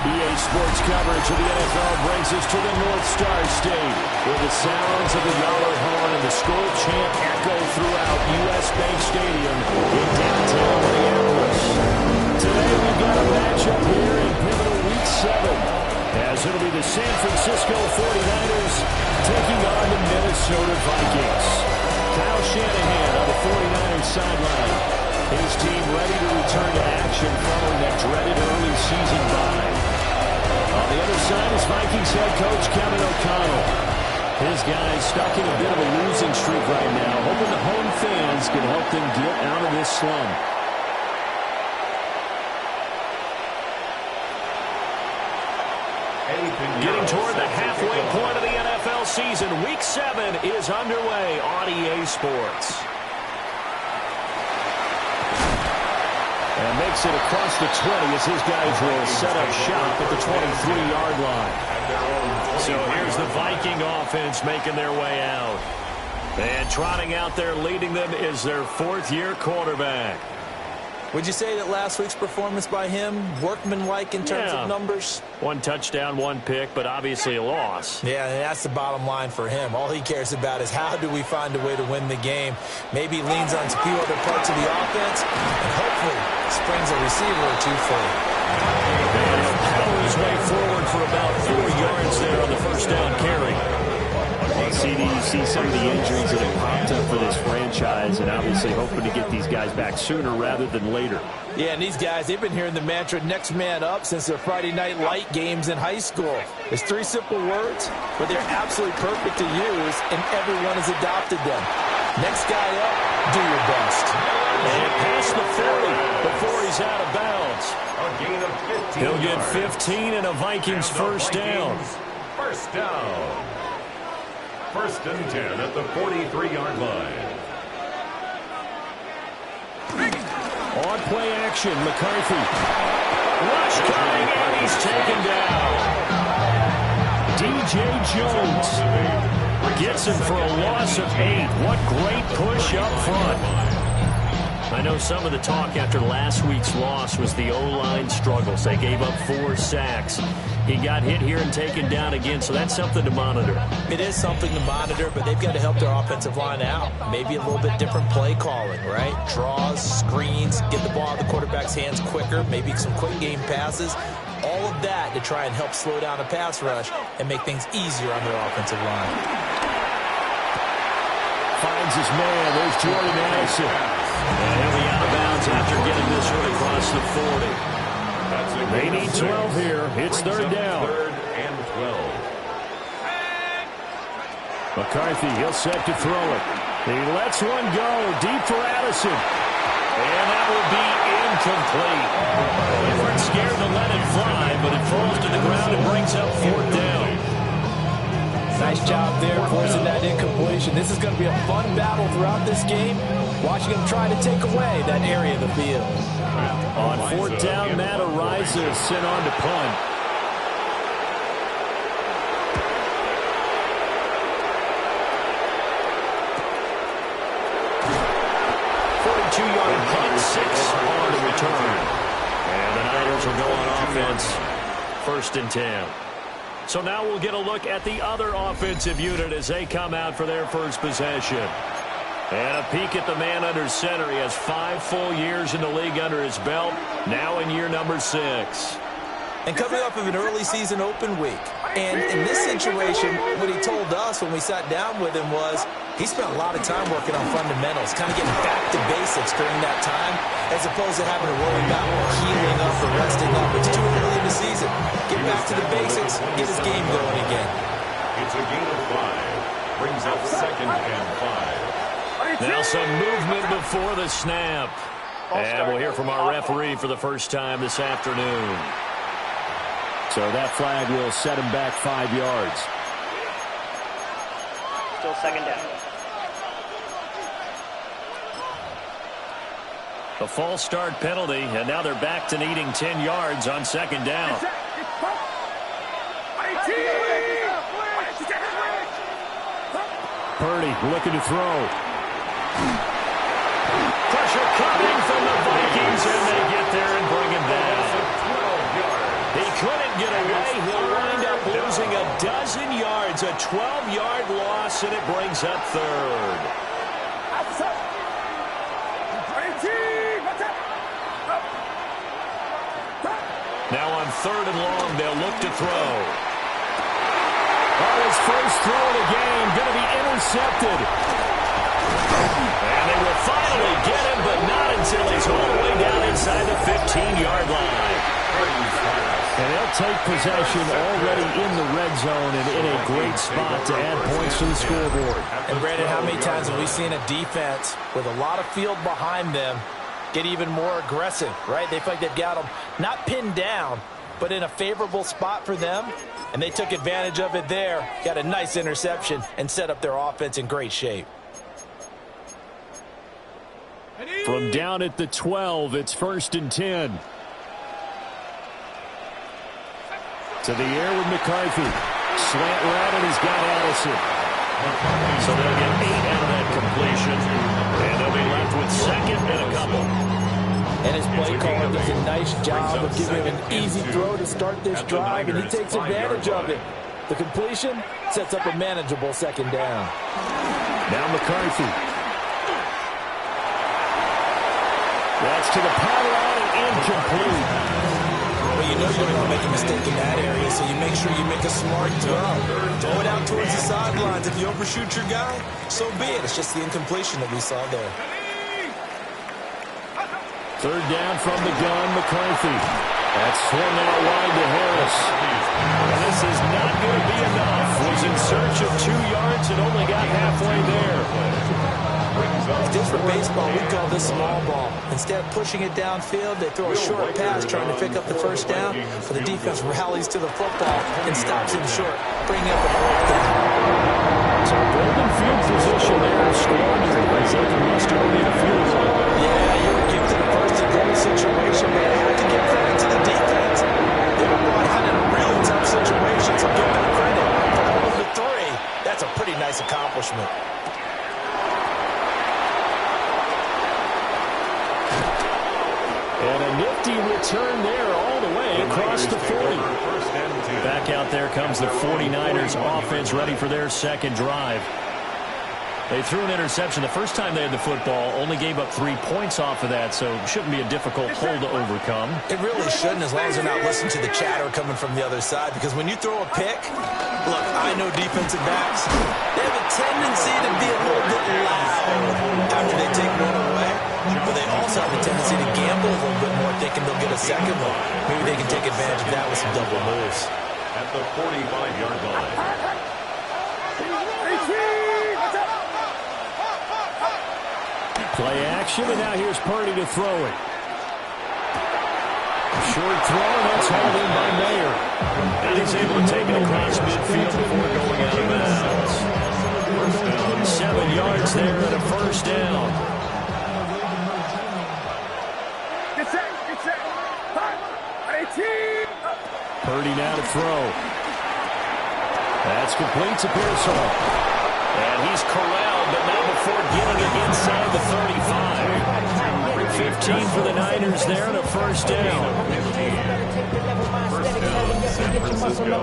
EA Sports coverage of the NFL brings us to the North Star State, where the sounds of the Yellow Horn and the score chant echo throughout U.S. Bank Stadium in downtown Minneapolis. Today we've got a matchup here in pivotal Week 7, as it'll be the San Francisco 49ers taking on the Minnesota Vikings. Kyle Shanahan on the 49ers sideline. His team ready to return to action following that dreaded early season bye. On the other side is Vikings head coach Kevin O'Connell. His guys stuck in a bit of a losing streak right now, hoping the home fans can help them get out of this slump. Getting toward the halfway point of the NFL season, Week 7 is underway on EA Sports. And makes it across the 20 as his guys will set up shop at the 23-yard line. So here's the Viking offense making their way out. And trotting out there leading them is their fourth-year quarterback. Would you say that last week's performance by him, workmanlike in terms of numbers? One touchdown, one pick, but obviously a loss. Yeah, and that's the bottom line for him. All he cares about is how do we find a way to win the game. Maybe leans on a few other parts of the offense, and hopefully springs a receiver or two for him. And he'll pedal his way forward for about 4 yards there on the first down carry. You see some of the injuries that have popped up for this franchise, and obviously hoping to get these guys back sooner rather than later. Yeah, and these guys, they've been hearing the mantra next man up since their Friday night light games in high school. It's 3 simple words, but they're absolutely perfect to use, and everyone has adopted them. Next guy up, do your best. And past the 40 before he's out of bounds. He'll get 15 and a Vikings first down. First down. First and 10 at the 43-yard line. On play action, McCarthy. Rush coming, and he's taken down. DJ Jones gets him for a loss of 8. What great push up front. I know some of the talk after last week's loss was the O-line struggles. They gave up 4 sacks. He got hit here and taken down again, so that's something to monitor. It is something to monitor, but they've got to help their offensive line out. Maybe a little bit different play calling, right? Draws, screens, get the ball out of the quarterback's hands quicker, maybe some quick game passes. All of that to try and help slow down a pass rush and make things easier on their offensive line. Finds his man. There's Jordan Addison. And he'll be out of bounds after getting this one across the 40. They need 12 here. It's third down. Third and 12. McCarthy, he'll set to throw it. He lets one go deep for Addison. And that will be incomplete. Everett scared to let it fly, but it falls to the ground and brings up fourth down. Nice job there forcing that incompletion. This is going to be a fun battle throughout this game. watching him try to take away that area of the field. On 4th down, Matt Ariza is sent on to punt. 42-yard punt, 6 on the return. And the Niners will go on offense, 1st and 10. So now we'll get a look at the other offensive unit as they come out for their first possession. And a peek at the man under center. He has 5 full years in the league under his belt, now in year number 6. And coming off of an early season open week. And in this situation, what he told us when we sat down with him was he spent a lot of time working on fundamentals, kind of getting back to basics during that time, as opposed to having to worry about healing up or resting up. It's too early in the season. Get back to the basics, get his game going again. It's a gain of 5. Brings up 2nd and 5. Now some movement before the snap. And we'll hear from our referee for the first time this afternoon. So that flag will set him back 5 yards. Still 2nd down. A false start penalty, and now they're back to needing 10 yards on 2nd down. Purdy looking to throw. Pressure coming from the Vikings, and they get there and bring him down. He couldn't get away. He'll wind up losing a dozen yards, a 12-yard loss, and it brings up 3rd. Now on 3rd and long, they'll look to throw. Oh, his first throw of the game, going to be intercepted. And they will finally get him, but not until he's all the way down inside the 15-yard line. And they'll take possession already in the red zone and in a great spot to add points to the scoreboard. And Brandon, how many times have we seen a defense with a lot of field behind them get even more aggressive, right? They feel like they've got them not pinned down, but in a favorable spot for them, and they took advantage of it there, got a nice interception, and set up their offense in great shape. From down at the 12, it's 1st and 10. To the air with McCarthy. Slant route, and he's got Addison. So they'll get 8 out of that completion. And they'll be left with 2nd and a couple. And his play caller does a nice job of giving him an easy throw to start this drive, and he takes advantage of it. The completion sets up a manageable 2nd down. Now McCarthy. That's to the power out and incomplete. Well, you know you don't want to make a mistake in that area, so you make sure you make a smart throw. Throw it out towards the sidelines. If you overshoot your guy, so be it. It's just the incompletion that we saw there. 3rd down from the gun, McCarthy. That's swung out wide to Harris. And this is not going to be enough. Was in search of 2 yards and only got halfway there. If this were baseball, we'd call this small ball. Instead of pushing it downfield, they throw a short pass trying to pick up the 1st down, but the defense rallies to the football and stops him short, bringing up a 4th down. So golden field position there, squandering. They can muster only a field goal. Yeah, you would give to the 1st and goal situation, but I have to give credit to the defense. They were brought out in a real tough situation, so give them credit. For holding the 3, that's a pretty nice accomplishment. And a nifty return there all the way across the 40. Back out there comes the 49ers offense ready for their 2nd drive. They threw an interception the first time they had the football, only gave up 3 points off of that, so it shouldn't be a difficult hole to overcome. It really shouldn't, as long as they're not listening to the chatter coming from the other side, because when you throw a pick, look, I know defensive backs, they have a tendency to be a little bit loud after they take one away, but they also have a tendency to gamble a little bit more, thinking they'll get a 2nd one. Maybe they can take advantage of that with some double moves. At the 45-yard line. Play action, and now here's Purdy to throw it. Short throw, and that's hauled in by Mayer. And he's able to take it across midfield before going out of bounds. 7 yards there and a 1st down. Purdy now to throw. That's complete to Pearsall. And he's corralled, but not before getting it inside the 35. 15 for the Niners there and a first down. First down, San Francisco.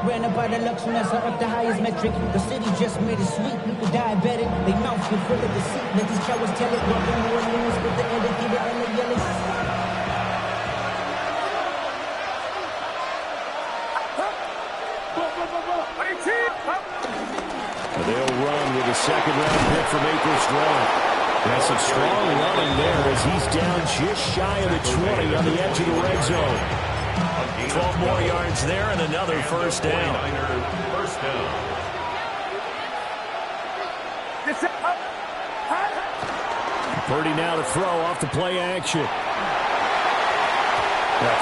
Ran about the luxuries up the highest metric. The city just made it sweet. People diabetic. They mouth get full of deceit. Let these cowards tell it. Walking New Orleans with the indicator and the yelling. They'll run with a second-round pick from Akers Drive. That's some strong running there as he's down just shy of the 20 on the edge of the red zone. 12 more yards there and another first down. First down. Purdy now to throw off the play action. A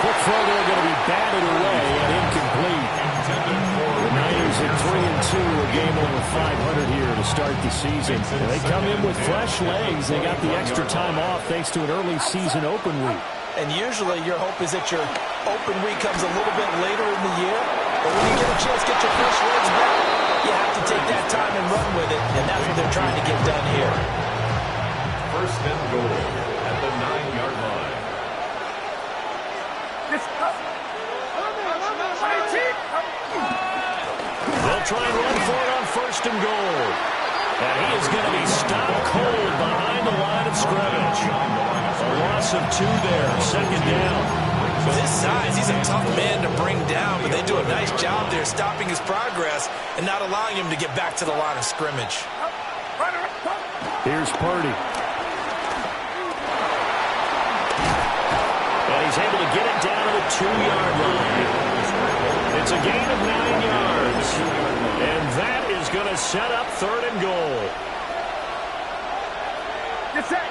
quick throw there going to be batted away and incomplete. The Niners at 3-2, a game over 500 here to start the season. And they come in with fresh legs. They got the extra time off thanks to an early season open week. And usually your hope is that your open week comes a little bit later in the year. But when you get a chance to get your fresh legs back, you have to take that time and run with it. And that's what they're trying to get done here. First and goal at the 9-yard line. They'll try and run for it on first and goal. And he is going to be stopped cold behind the line of scrimmage. A loss of 2 there, second down. With his size, he's a tough man to bring down, but they do a nice job there stopping his progress and not allowing him to get back to the line of scrimmage. Here's Purdy. And he's able to get it down to the 2-yard line. It's a gain of 9 yards. And that is going to set up third and goal. Get set.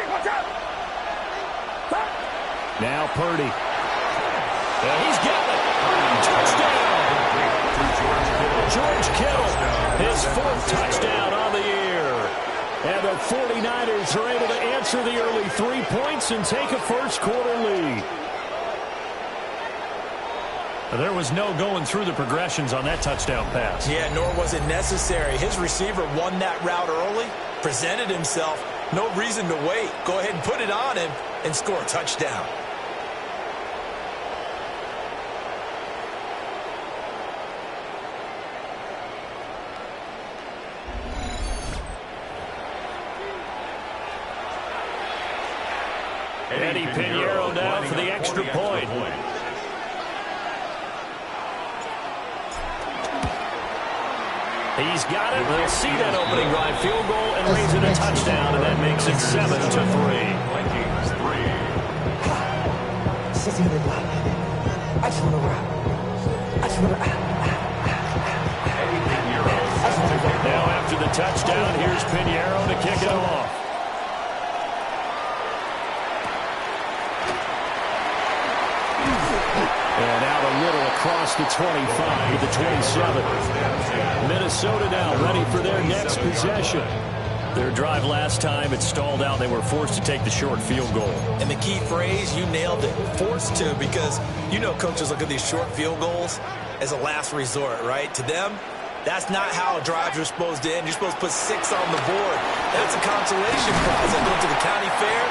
Watch out. Now Purdy. And he's got it. Touchdown. George Kittle, his 4th touchdown on the year. And the 49ers are able to answer the early 3 points and take a first-quarter lead. There was no going through the progressions on that touchdown pass. Yeah, nor was it necessary. His receiver won that route early, presented himself. No reason to wait. Go ahead and put it on him and score a touchdown. Eddie Pinheiro down for the extra point. He's got it. We'll see that opening drive field goal and raise it a touchdown, and that makes it 7-3. Vikings 3. I just want to rock. Now after the touchdown, here's Pinheiro to kick it off. And out a little across the 25 to the 27. Minnesota now ready for their next possession. Their drive last time, it stalled out. They were forced to take the short field goal. And the key phrase, you nailed it, forced to, because you know coaches look at these short field goals as a last resort, right? To them, that's not how drives are supposed to end. You're supposed to put 6 on the board. That's a consolation prize. I go to the county fair.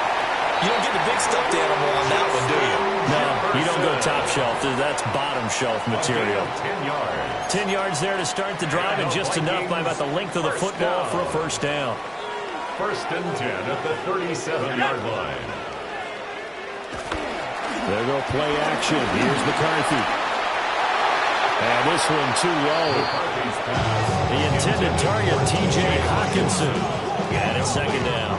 You don't get the big stuffed animal on that one, do you? No, you don't go top shelf. That's bottom shelf material. 10 yards. 10 yards there to start the drive, and just enough by about the length of the football for a first down. First and 10 at the 37-yard line. There go play action. Here's McCarthy. And this one too low. The intended target, T.J. Hawkinson. And it's second down.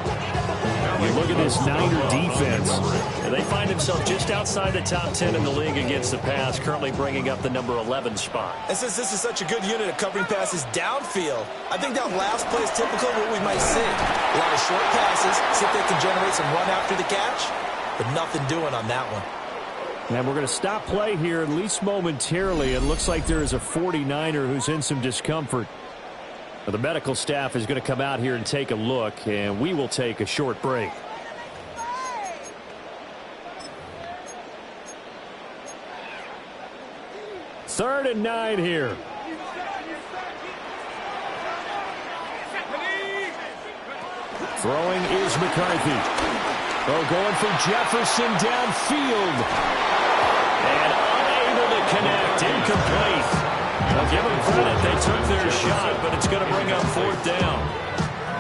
You look at this Niner defense, and they find themselves just outside the top 10 in the league against the pass, currently bringing up the number 11 spot. And since this is such a good unit of covering passes downfield, I think that last play is typical of what we might see. A lot of short passes, see if they can generate some run after the catch, but nothing doing on that one. And we're going to stop play here, at least momentarily. It looks like there is a 49er who's in some discomfort. The medical staff is going to come out here and take a look, and we will take a short break. 3rd and 9 here. Throwing is McCarthy. Oh, going for Jefferson downfield. And unable to connect. Incomplete. Well, give them credit. They took their shot, but it's going to bring up 4th down.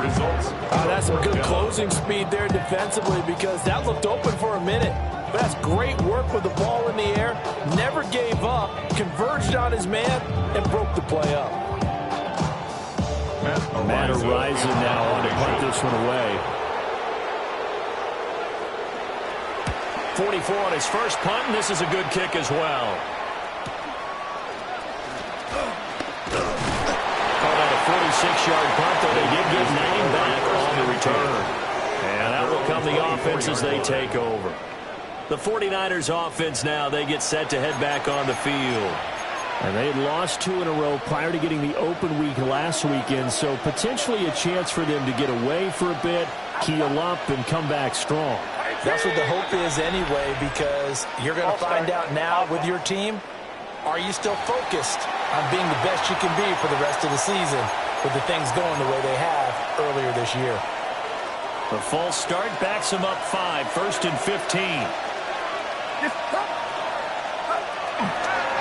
Results. That's some good closing speed there defensively because that looked open for a minute. But that's great work with the ball in the air. Never gave up. Converged on his man and broke the play up. Matt Horizon now on to punt this one away. 44 on his first punt, and this is a good kick as well. Called out a 46-yard punt, though they did get 9 back on the return. And that will come the offense as they take over. The 49ers offense now, they get set to head back on the field. And they had lost 2 in a row prior to getting the open week last weekend, so potentially a chance for them to get away for a bit, keel up, and come back strong. That's what the hope is anyway, because you're going to find out now with your team, are you still focused on being the best you can be for the rest of the season with the things going the way they have earlier this year? The false start backs them up 5, 1st and 15.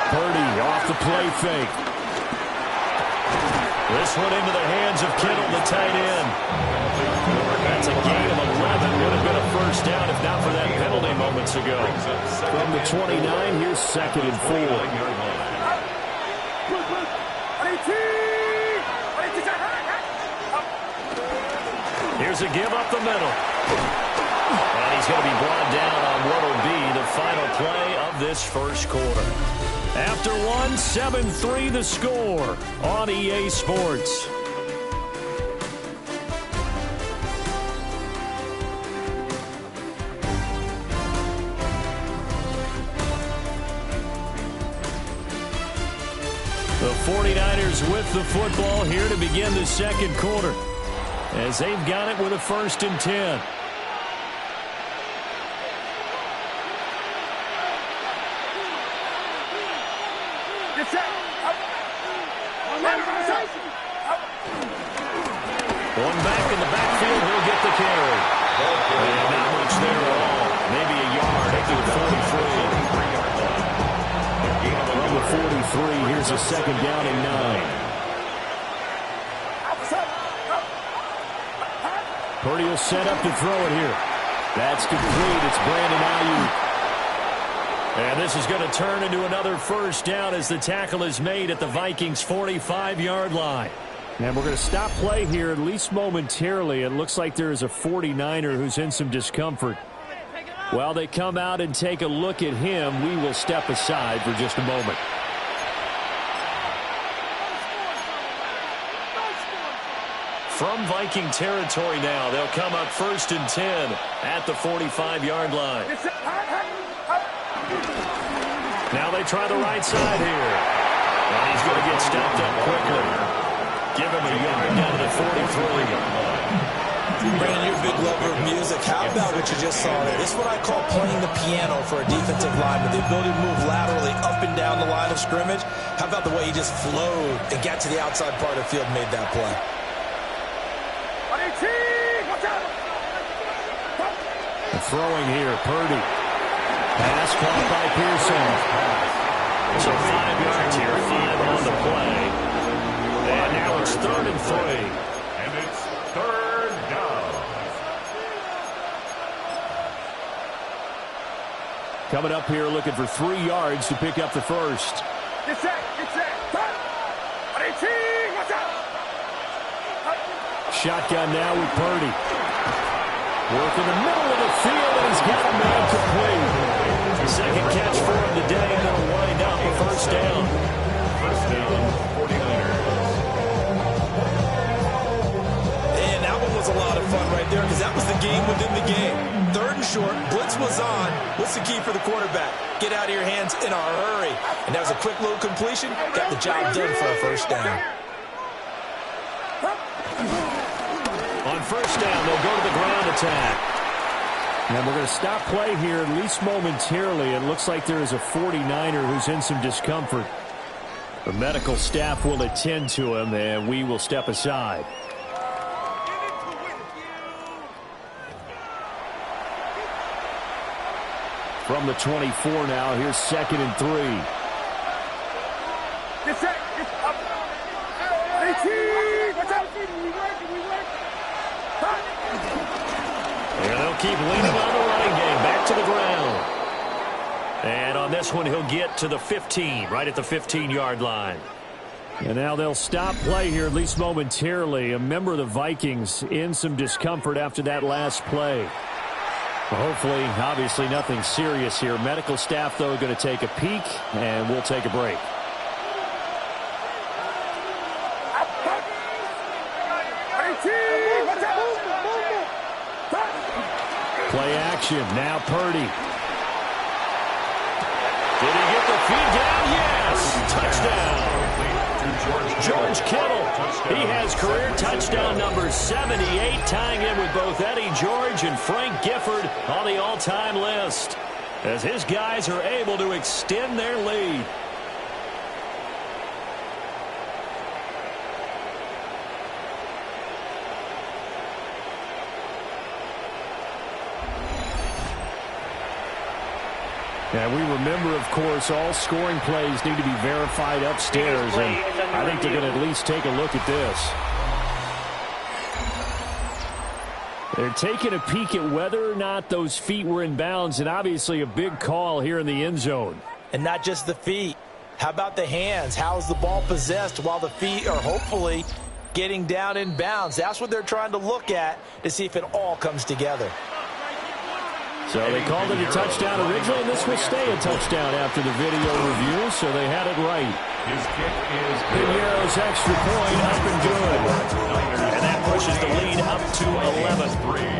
Purdy off the play fake. This one into the hands of Kittle, the tight end. That's a gain of 11. Would have been a first down if not for that penalty moments ago. From the 29, here's 2nd and 4. Here's a give up the middle. And he's going to be brought down on what will be the final play of this first quarter. After 1, 7-3 the score on EA Sports. The 49ers with the football here to begin the second quarter, as they've got it with a 1st and 10. One back in the backfield, he'll get the carry. And not much there at all. Maybe a yard at the 43. From the 43, here's a 2nd down and 9. Purdy will set up to throw it here. That's complete. It's Brandon Aiyuk. And this is going to turn into another first down as the tackle is made at the Vikings' 45-yard line. And we're going to stop play here, at least momentarily. It looks like there is a 49er who's in some discomfort. While they come out and take a look at him, we will step aside for just a moment. From Viking territory now, they'll come up 1st and 10 at the 45-yard line. Now they try the right side here. And he's going to get stopped up quickly. Give him a yard down to the 43. Brandon, you're a big lover of music. How about what you just saw there? This is what I call playing the piano for a defensive lineman. The ability to move laterally up and down the line of scrimmage. How about the way he just flowed and got to the outside part of the field and made that play? The throwing here, Purdy. Pass caught by Pearson. So 5 yards here, 5 on the play. And now it's 3rd and 3. And it's 3rd down. Coming up here looking for 3 yards to pick up the first. Get set. Shotgun now with Purdy. Work in the middle of the field, and he's got a man complete. Second catch for him today, and they'll wind up a first down. First down, 49ers. And that one was a lot of fun right there because that was the game within the game. 3rd and short, blitz was on. What's the key for the quarterback? Get out of your hands in a hurry. And that was a quick little completion. Got the job done for a first down. On first down, they'll go to the ground attack. And we're going to stop play here, at least momentarily. It looks like there is a 49er who's in some discomfort. The medical staff will attend to him, and we will step aside. From the 24 now, here's 2nd and 3. Get set. Get up. 18. Watch out. And they'll keep leaning on the running game. Back to the ground. And on this one, he'll get to the 15, right at the 15-yard line. And now they'll stop play here, at least momentarily. A member of the Vikings in some discomfort after that last play. Well, hopefully, obviously, nothing serious here. Medical staff, though, going to take a peek, and we'll take a break. Play action. Now Purdy. Did he get the feed down? Yes! Touchdown. George Kittle. He has career touchdown number 78, tying in with both Eddie George and Frank Gifford on the all-time list, as his guys are able to extend their lead. And we remember, of course, all scoring plays need to be verified upstairs, and I think they're going to at least take a look at this. They're taking a peek at whether or not those feet were in bounds, and obviously a big call here in the end zone. And not just the feet. How about the hands? How is the ball possessed while the feet are hopefully getting down in bounds? That's what they're trying to look at to see if it all comes together. So they called it a touchdown originally, and this will stay a touchdown after the video review, so they had it right. His kick is Pinheiro's extra point up and good. And that pushes the lead up to 11.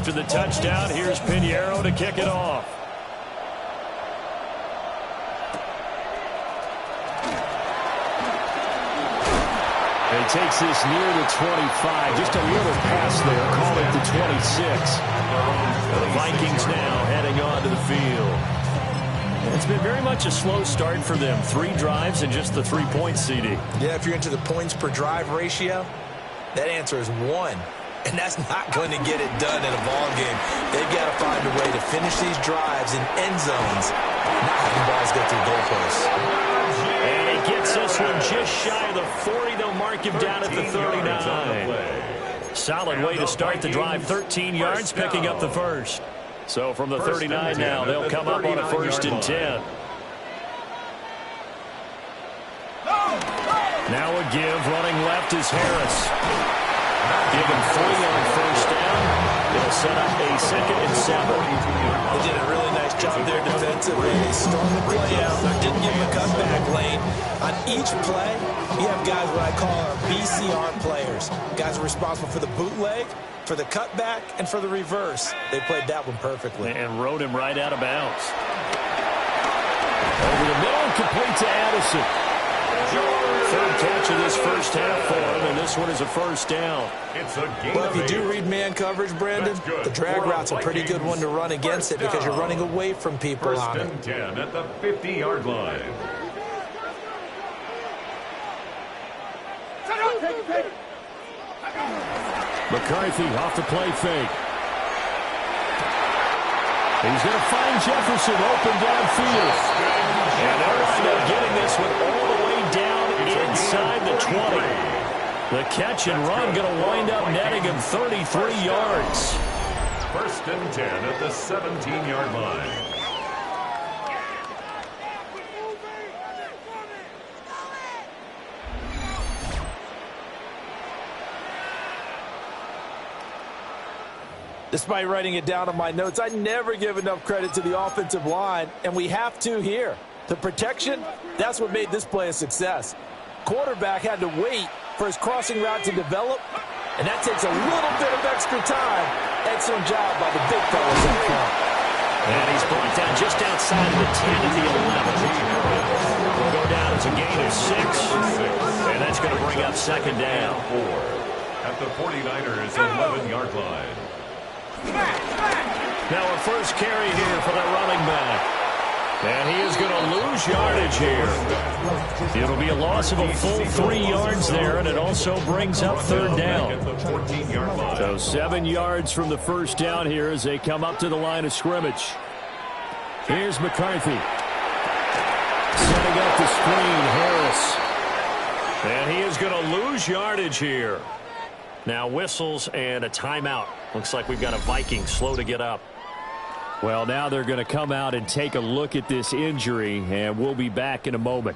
After the touchdown, here's Pinheiro to kick it off. He takes this near the 25. Just a little pass there. Call it the 26. The Vikings now heading on to the field. It's been very much a slow start for them. 3 drives and just the 3 points, CD. Yeah, if you're into the points per drive ratio, that answer is 1. And that's not going to get it done in a ball game. They've got to find a way to finish these drives in end zones, not having balls go through goalposts. And he gets this one just shy of the 40. They'll mark him down at the 39. Solid way to start the drive. 13 yards, picking up the first. So from the 39 now, they'll come up on a 1st and 10. Now a give. Running left is Harris. Give him 3 on 1st down. It'll set up a 2nd and 7. They did a really nice job there defensively. They started the play out. Didn't give him a cutback lane. On each play, you have guys what I call our BCR players. Guys are responsible for the bootleg, for the cutback, and for the reverse. They played that one perfectly. And rode him right out of bounds. Over the middle, complete to Addison. 3rd catch of this first half for him, and this one is a 1st down. It's a game. Well, if you do read man coverage, Brandon, the drag route's a pretty good one to run against it because you're running away from people on it. 1st and 10 at the 50-yard line. McCarthy off the play fake. He's going to find Jefferson open downfield. And they'll wind up getting this one all the way down inside the 20. The catch and run going to wind up netting him 33 yards. 1st and 10 at the 17-yard line. Despite writing it down on my notes, I never give enough credit to the offensive line, and we have to here. The protection, that's what made this play a success. Quarterback had to wait for his crossing route to develop, and that takes a little bit of extra time. Excellent job by the big fellas up front. And he's brought down just just outside of the 10 at the 11. Will go down as a gain of 6. And that's going to bring up second down. 4 at the 49ers 11-yard line. Now a first carry here for the running back. And he is going to lose yardage here. It'll be a loss of a full 3 yards there, and it also brings up third down. So 7 yards from the first down here as they come up to the line of scrimmage. Here's McCarthy. Setting up the screen, Harris. And he is going to lose yardage here. Now whistles and a timeout. Looks like we've got a Vikings slow to get up. Well, now they're going to come out and take a look at this injury, and we'll be back in a moment.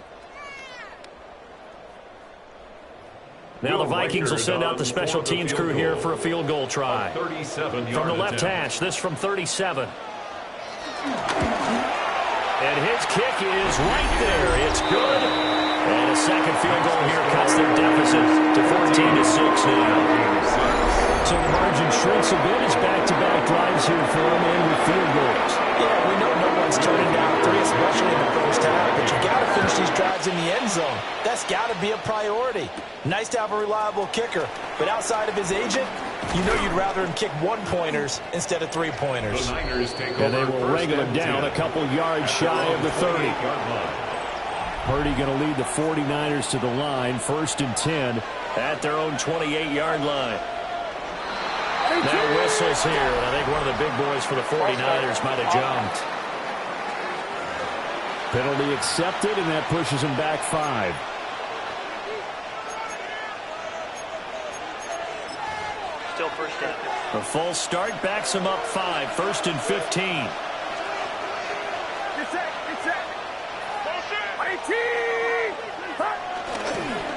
Now the Vikings will send out the special teams crew here for a field goal try. From the left hash, this from 37. And his kick is right there. It's good. And a second field goal here cuts their deficit to 14-6 now. So the margin shrinks a bit as back-to-back drives here for them and with field goals. Yeah, we know no one's turning down 3, especially in the first half, but you got to finish these drives in the end zone. That's got to be a priority. Nice to have a reliable kicker, but outside of his agent, you know you'd rather him kick 1-pointers instead of 3-pointers. And they will wrangle him down a couple yards shy of the 30. Purdy going to lead the 49ers to the line, 1st and 10 at their own 28-yard line. Now whistles here, and I think one of the big boys for the 49ers might have jumped. Penalty accepted, and that pushes him back 5. Still first down. A false start backs him up 5, 1st and 15.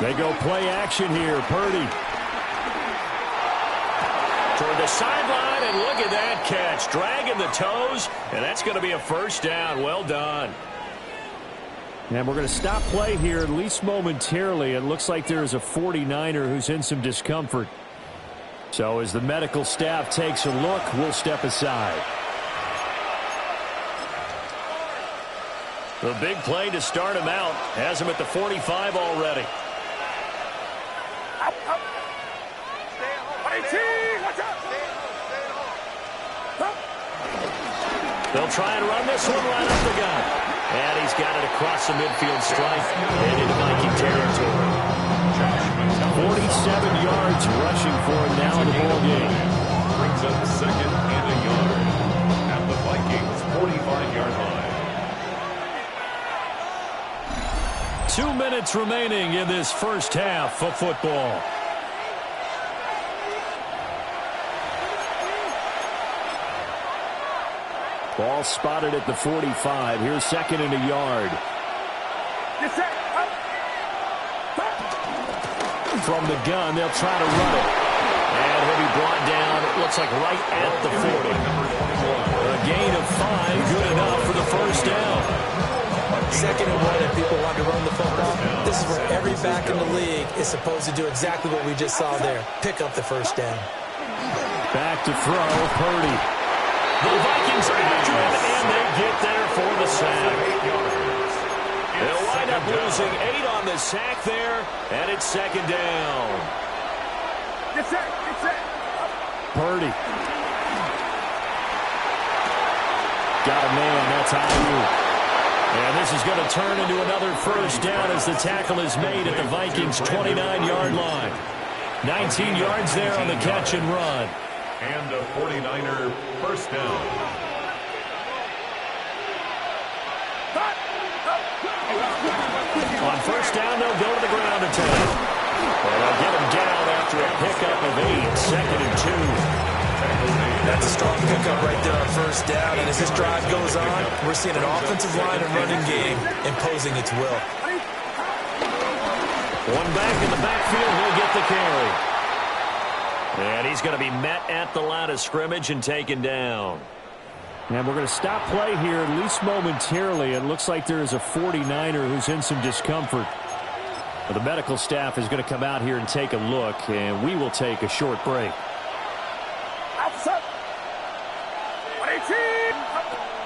They go play action here. Purdy toward the sideline, and look at that catch. Dragging the toes, and that's going to be a first down. Well done. And we're going to stop play here, at least momentarily. It looks like there's a 49er who's in some discomfort. So as the medical staff takes a look, we'll step aside. The big play to start him out has him at the 45 already. They'll try and run this one right up the gut. And he's got it across the midfield stripe and into Viking territory. 47 yards rushing for him now in the ball game. Brings up 2nd and a yard at the Vikings 45-yard line. 2 minutes remaining in this first half of football. Ball spotted at the 45. Here's 2nd and a yard. From the gun, they'll try to run it. And he'll be brought down, it looks like right at the 40. A gain of 5, good enough for the first down. 2nd and 1, and people want to run the football. This is where every back in the league is supposed to do exactly what we just saw there. Pick up the first down. Back to throw, Purdy. The Vikings after him, and they get there for the sack. They'll wind up losing 8 on the sack there, and it's 2nd down. Purdy. Got a man, that's Aiyuk. And this is going to turn into another first down as the tackle is made at the Vikings' 29-yard line. 19 yards there on the catch and run. And a 49er first down. On first down, they'll go to the ground attack. And they'll get him down after a pickup of 8, 2nd and 2. That's a strong pickup right there on first down. And as this drive goes on, we're seeing an offensive line and running game imposing its will. One back in the backfield, he'll get the carry. And he's going to be met at the line of scrimmage and taken down. And we're going to stop play here, at least momentarily. It looks like there is a 49er who's in some discomfort. Well, the medical staff is going to come out here and take a look, and we will take a short break.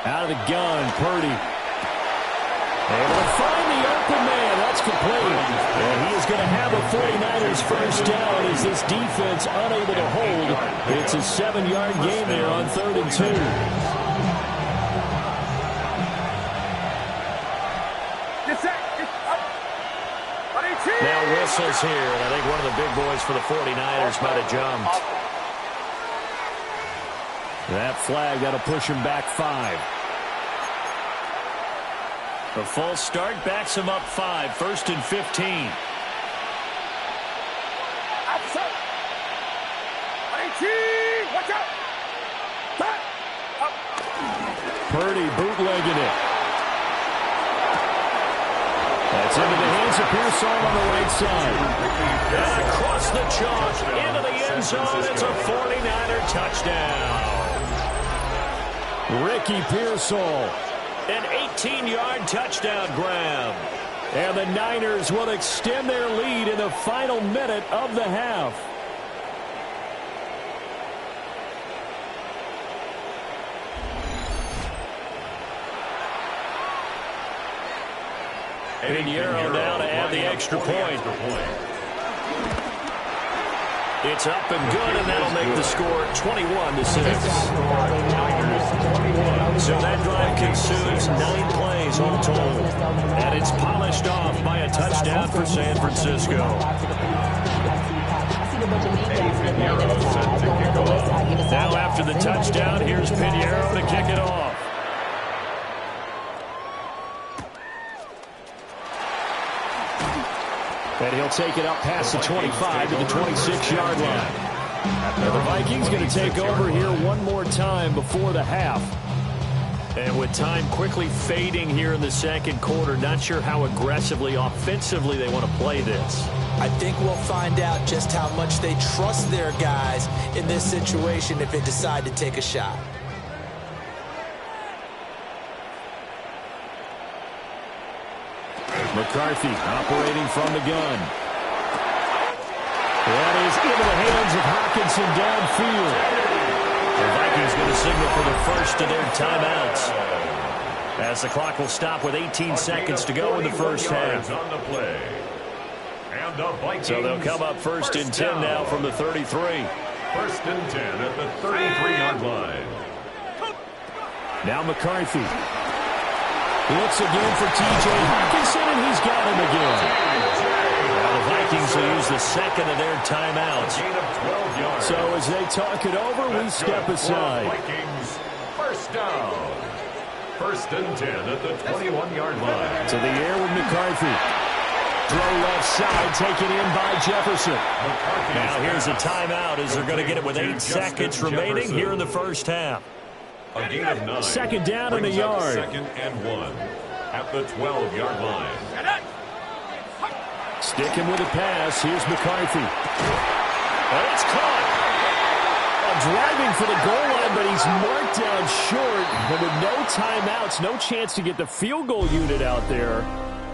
Out of the gun, Purdy. Able to find the open man. That's complete. And he is going to have a 49ers first down as this defense unable to hold. It's a 7-yard gain there on 3rd and 2. Now whistles here, and I think one of the big boys for the 49ers might have jumped. That flag, that'll push him back 5. The false start backs him up 5, 1st and 15. Purdy bootlegging it. That's into the hands of Pearsall on the right side. And across the chalk, into the end zone. It's a 49er touchdown. Ricky Pearsall, an 18-yard touchdown grab. And the Niners will extend their lead in the final minute of the half. Pinheiro now to add the extra point. It's up and good, and that'll make the score 21-6. So that drive consumes 9 plays all told. And it's polished off by a touchdown for San Francisco. Now after the touchdown, here's Pinheiro to kick it off. And he'll take it up past the 25 to the 26-yard line. Now the Vikings going to take over here one more time before the half. And with time quickly fading here in the second quarter, not sure how aggressively, offensively they want to play this. I think we'll find out just how much they trust their guys in this situation if they decide to take a shot. McCarthy operating from the gun. That is into the hands of Hockenson downfield. The Vikings going to signal for the first of their timeouts, as the clock will stop with 18 seconds to go in the first half. So they'll come up 1st and 10 now from the 33. 1st and 10 at the 33-yard line. Now McCarthy. Looks again for T.J. Hockenson, and he's got him again. Now the Vikings will use the second of their timeouts. So as they talk it over, we step aside. Vikings, first down. 1st and 10 at the 21-yard line. To the air with McCarthy. Throw left side, taken in by Jefferson. Now here's a timeout as they're going to get it with 8 seconds remaining here in the first half. A gain of 9. Second down in the yard. 2nd and 1 at the 12-yard line. Sticking with a pass. Here's McCarthy. And it's caught. Driving for the goal line, but he's marked down short. And with no timeouts, no chance to get the field goal unit out there.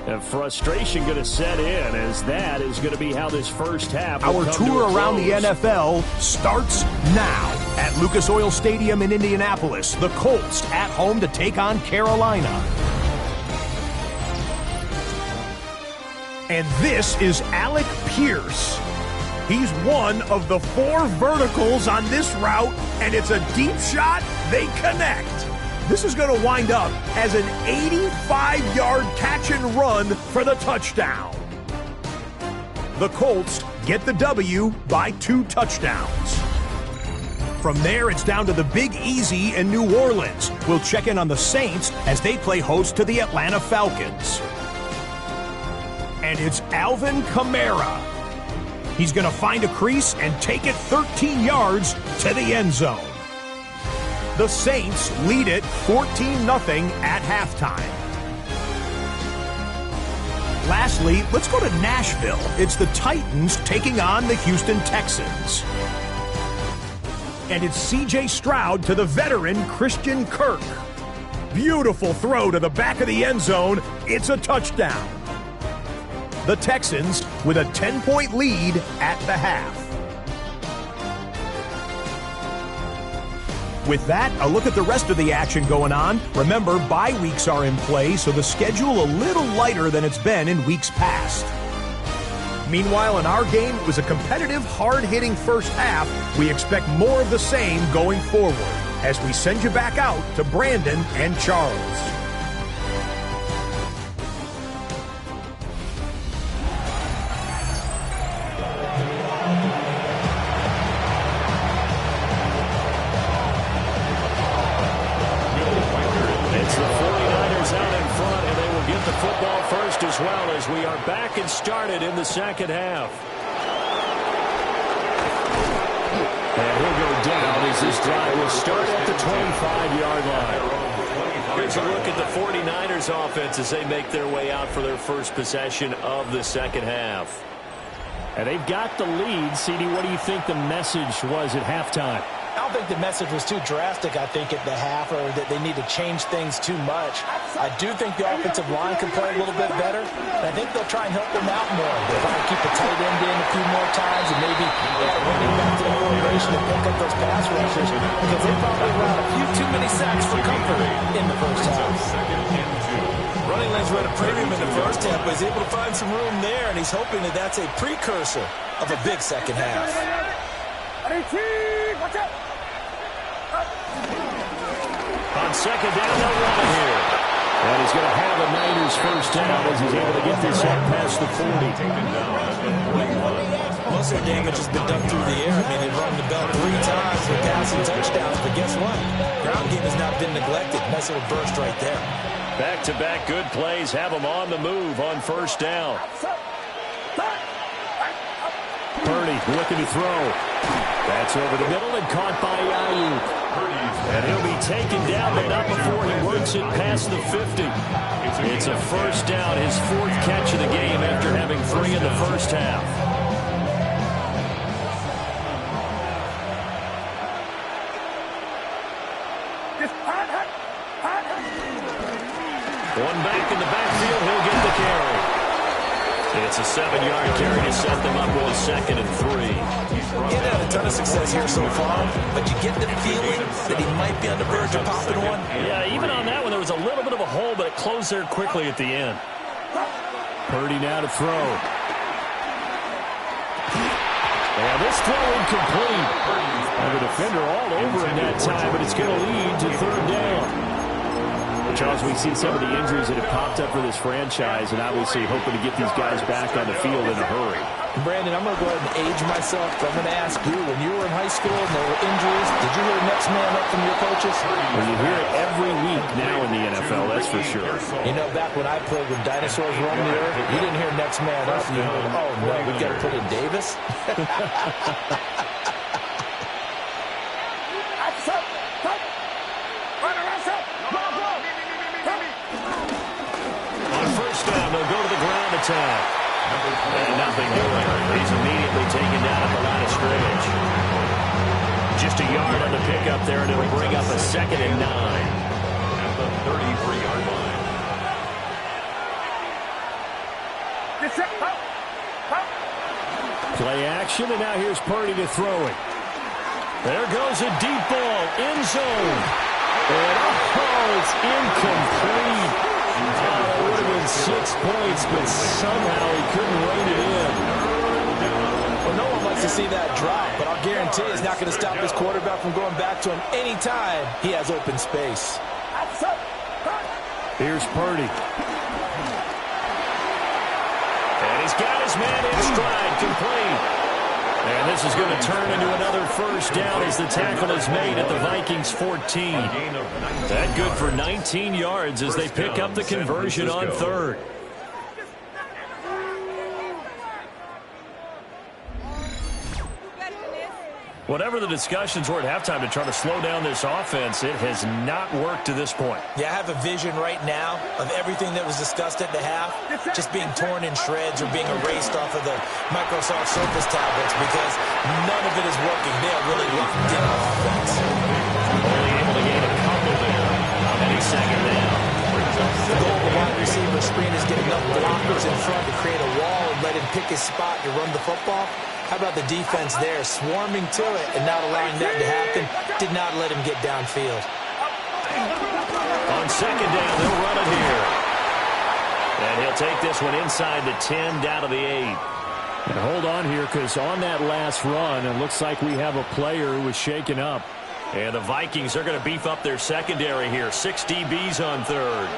And frustration going to set in, as that is going to be how this first half will Our come tour to a around the close. NFL starts now. At Lucas Oil Stadium in Indianapolis, the Colts at home to take on Carolina. And this is Aiyuk Pierce. He's one of the 4 verticals on this route, and it's a deep shot. They connect. This is going to wind up as an 85-yard catch and run for the touchdown. The Colts get the W by 2 touchdowns. From there, it's down to the Big Easy in New Orleans. We'll check in on the Saints as they play host to the Atlanta Falcons. And it's Alvin Kamara. He's going to find a crease and take it 13 yards to the end zone. The Saints lead it 14-0 at halftime. Lastly, let's go to Nashville. It's the Titans taking on the Houston Texans. And it's C.J. Stroud to the veteran Christian Kirk. Beautiful throw to the back of the end zone. It's a touchdown. The Texans with a 10-point lead at the half. With that, a look at the rest of the action going on. Remember, bye weeks are in play, so the schedule a little lighter than it's been in weeks past. Meanwhile, in our game, it was a competitive, hard-hitting first half. We expect more of the same going forward as we send you back out to Brandon and Charles. As well as we are back and started in the second half. And he'll go down as this drive will start at the 25-yard line. Here's a look at the 49ers offense as they make their way out for their first possession of the second half. And they've got the lead. CD, what do you think the message was at halftime? I don't think the message was too drastic, I think, at the half, or that they need to change things too much. I do think the offensive line can play a little bit better, and I think they'll try and help them out more. They'll try to keep the tight end in a few more times and maybe add running back to the formation and pick up those pass rushers, because they probably allowed a few too many sacks for comfort in the first half. Running lanes were at a premium in the first half, but he's able to find some room there, and he's hoping that that's a precursor of a big second half. Watch out! On second down, they'll run it here. And he's going to have a Niners first down as he's able to get this out past the 40. Most of their damage has been done through the air. I mean, they've run the bell 3 times with passing touchdowns, but guess what? Ground game has not been neglected. Nice little burst right there. Back-to-back good plays have them on the move on first down. Purdy looking to throw. That's over the middle and caught by Aiyuk. And he'll be taken down, but not before he works it past the 50. It's a first down, his 4th catch of the game after having 3 in the first half. One back in the backfield, he'll get the carry. It's a 7-yard carry to set them up with a 2nd and 3. He's had a ton of success here so far, but you get the feeling that he might be on the verge of popping one. Yeah, even on that one, there was a little bit of a hole, but it closed there quickly at the end. Purdy now to throw. And this throw incomplete. And the defender all over in that time, but it's going to lead to 3rd down. Charles, we see some of the injuries that have popped up for this franchise, and obviously hoping to get these guys back on the field in a hurry. Brandon, I'm going to go ahead and age myself, but I'm going to ask you, when you were in high school and there were injuries, did you hear next man up from your coaches? Well, you hear it every week now in the NFL, that's for sure. You know, back when I played when dinosaurs roamed the earth, you didn't hear next man up. You heard, oh, no, we got to put in Davis? They'll go to the ground attack. And nothing doing. He's immediately taken down at the line of scrimmage. Just a yard on the pickup there, and it'll bring up a 2nd and 9. At the 33-yard line. Play action, and now here's Purdy to throw it. There goes a deep ball, end zone. And it's incomplete. It would have been 6 points, but somehow he couldn't rein it in. Well, no one likes to see that drop, but I'll guarantee it's not going to stop his quarterback from going back to him anytime he has open space. Here's Purdy. And he's got his man in stride, complete. And this is going to turn into another first down as the tackle is made at the Vikings 14. That good for 19 yards as they pick up the conversion on 3rd. Whatever the discussions were at halftime to try to slow down this offense, it has not worked to this point. Yeah, I have a vision right now of everything that was discussed at the half just being torn in shreds or being erased off of the Microsoft Surface tablets because none of it is working. They are really locked in on offense. Only able to gain a couple there on any second down. The goal of the wide receiver screen is get enough blockers in front to create a wall and let him pick his spot to run the football. How about the defense there, swarming to it and not allowing that to happen? Did not let him get downfield. On second down, they'll run it here. And he'll take this one inside the 10, down to the 8. And hold on here, because on that last run, it looks like we have a player who was shaken up. And the Vikings are going to beef up their secondary here. 6 DBs on third.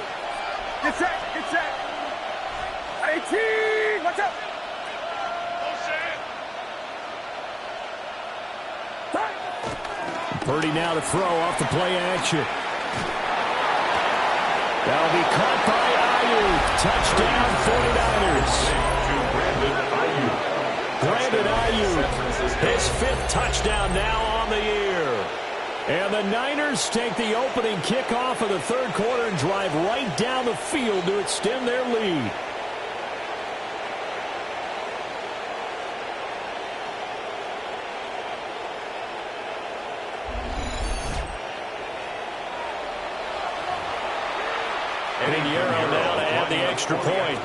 Get set, get set. 18, watch out. Purdy now to throw off the play action. That'll be caught by Aiyuk. Touchdown, 49ers. Brandon Aiyuk, his 5th touchdown now on the year. And the Niners take the opening kickoff of the third quarter and drive right down the field to extend their lead. And Piñeiro now to add the extra point.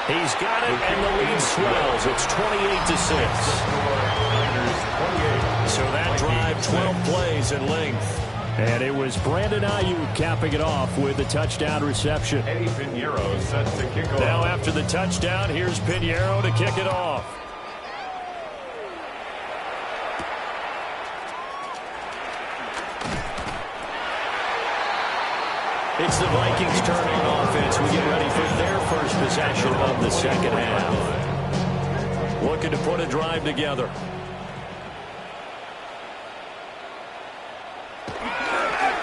He's got it, and the lead swells. It's 28-6. So that drive, 12 plays in length. And it was Brandon Aiyuk capping it off with a touchdown reception. Eddie Piñeiro set to kick off. Now after the touchdown, here's Piñeiro to kick it off. It's the Vikings' turn on offense. We get ready for their first possession of the second half. Looking to put a drive together.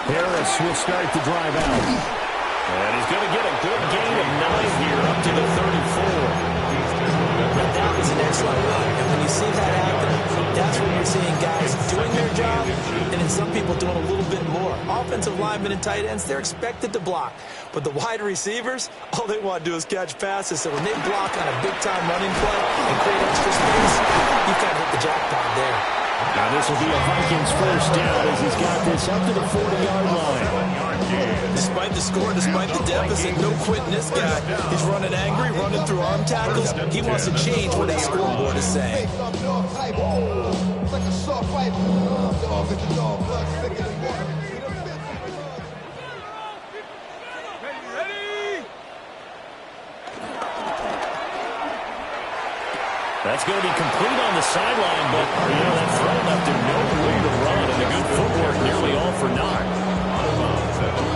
Harris will start the drive out. And he's going to get a good gain of 9 here up to the 34. That was an excellent run. And when you see that happen, that's when you're seeing guys doing their job and then some people doing a little bit more. Offensive linemen and tight ends, they're expected to block. But the wide receivers, all they want to do is catch passes. So when they block on a big-time running play and create extra space, you've kind of hit the jackpot there. Now this will be a Vikings first down as he's got this up to the 40-yard line. Despite the score, despite the deficit, no quitting this guy. He's running angry, running through arm tackles. He wants to change what that scoreboard is saying. That's going to be complete on the sideline, but, that throw left him no way to run, and the good footwork nearly all for naught.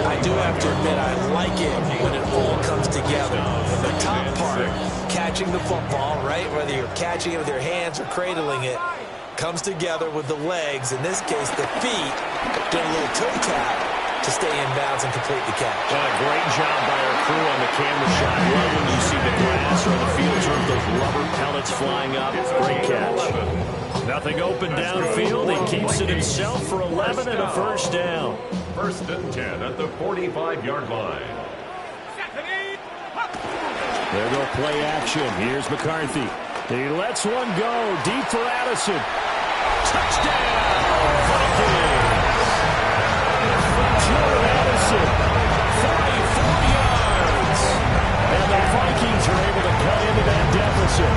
I do have to admit, I like it when it all comes together. The top part, catching the football, right, whether you're catching it with your hands or cradling it, comes together with the legs, in this case the feet, doing a little toe tap to stay in bounds and complete the catch. Well, a great job by our crew on the camera shot. Love when you see the grass or the field turf, those rubber pellets flying up. Great catch. Nothing open downfield. He keeps it himself for 11 and a first down. First and 10 at the 45-yard line. There go play action. Here's McCarthy. He lets one go. Deep for Addison. Touchdown, Vikings! Addison, 44 yards. And the Vikings are able to cut into that deficit.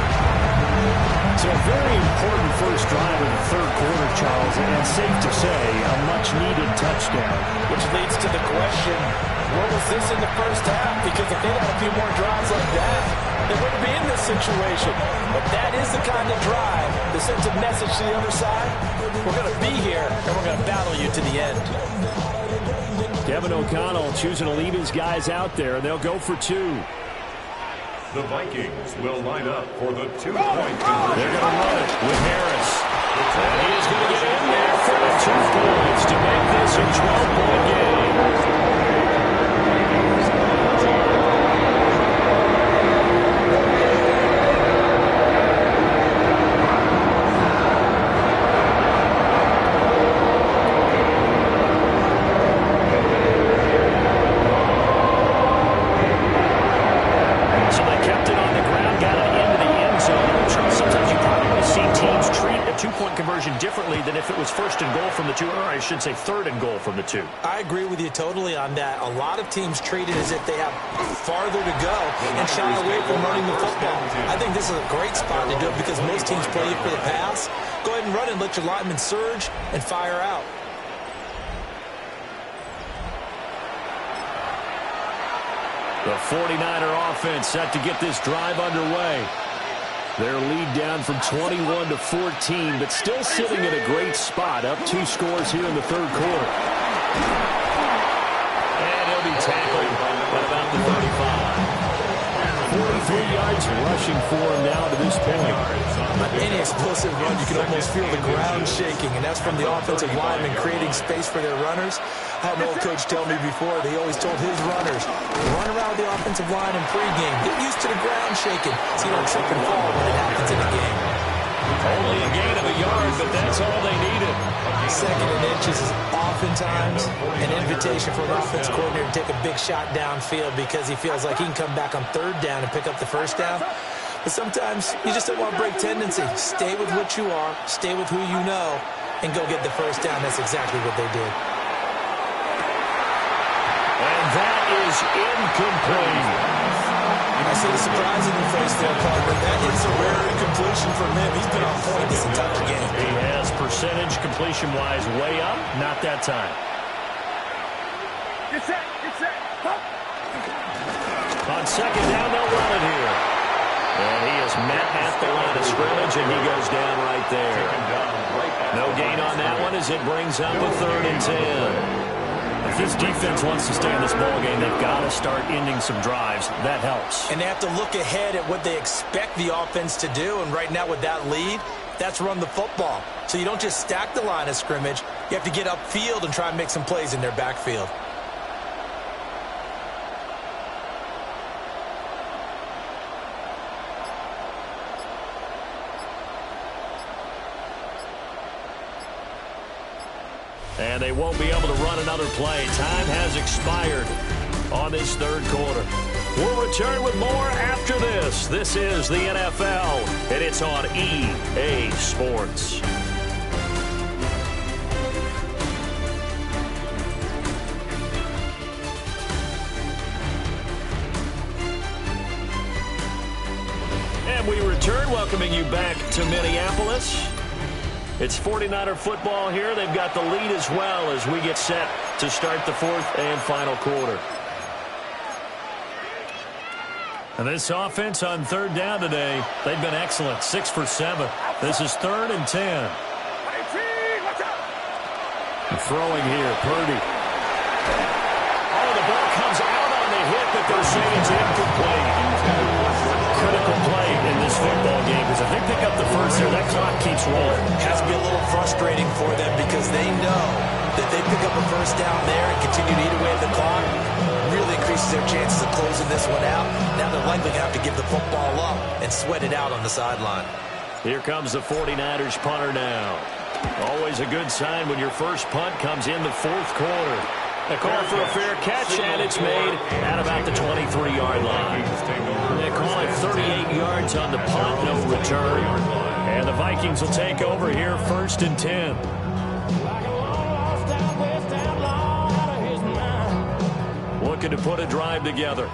So a very important first drive in the third quarter, Charles, and safe to say, a much-needed touchdown. Which leads to the question, what was this in the first half? Because if they had a few more drives like that, they wouldn't be in this situation. But that is the kind of drive that sends a message to the other side. We're going to be here, and we're going to battle you to the end. Kevin O'Connell choosing to leave his guys out there, and they'll go for 2. The Vikings will line up for the 2-point conversion. They're going to run it with Harris. And he is going to get in there for the 2 points to make this a 12-point game. Differently than if it was first and goal from the 2, or I should say third and goal from the 2. I agree with you totally on that. A lot of teams treat it as if they have farther to go and shy away from running the football. I think this is a great spot to do it because most teams play you for the pass. Go ahead and run and let your linemen surge and fire out. The 49er offense set to get this drive underway. Their lead down from 21 to 14, but still sitting in a great spot, up 2 scores here in the third quarter. And he'll be tackled at about the 35. 43 yards rushing for him now to this point. On any explosive run, you can almost feel the ground shaking, and that's from the offensive linemen creating space for their runners. I had an old coach tell me before, they always told his runners, run around the offensive line in pregame. Get used to the ground shaking so you don't trip and fall when it happens in a game. Only a gain of a yard, but that's all they needed. Second and inches is oftentimes an invitation for an offense coordinator to take a big shot downfield because he feels like he can come back on third down and pick up the first down. But sometimes you just don't want to break tendency. Stay with what you are, stay with who you know, and go get the first down. That's exactly what they did. And that is incomplete. I see the surprise in your face there, partner. That is a rare incompletion from him. He's been on point this entire game. He has percentage completion-wise way up. Not that time. Get set, get set. Huh? On second down, they'll run it here. And he is met at the line of scrimmage, and he goes down right there. No gain on that one as it brings up a 3rd and 10. If this defense wants to stay in this ballgame, they've got to start ending some drives. That helps. And they have to look ahead at what they expect the offense to do. And right now with that lead, that's run the football. So you don't just stack the line of scrimmage. You have to get upfield and try and make some plays in their backfield. And they won't be able to run another play. Time has expired on this third quarter. We'll return with more after this. This is the NFL, and it's on EA Sports. And we return, welcoming you back to Minneapolis. It's 49er football here. They've got the lead as well as we get set to start the 4th and final quarter. And this offense on third down today, they've been excellent. 6 for 7. This is 3rd and 10. Throwing here, Purdy. Oh, the ball comes out on the hit, but they're saying it's incomplete. Critical play in this football game because if they pick up the first here, that clock keeps rolling. It has to be a little frustrating for them because they know that they pick up a first down there and continue to eat away at the clock, really increases their chances of closing this one out. Now they're likely going to have to give the football up and sweat it out on the sideline. Here comes the 49ers punter now. Always a good sign when your first punt comes in the 4th quarter. A call for a fair catch, and it's made at about the 23-yard line. They call it 38 yards on the punt, no return. And the Vikings will take over here, 1st and 10. Looking to put a drive together.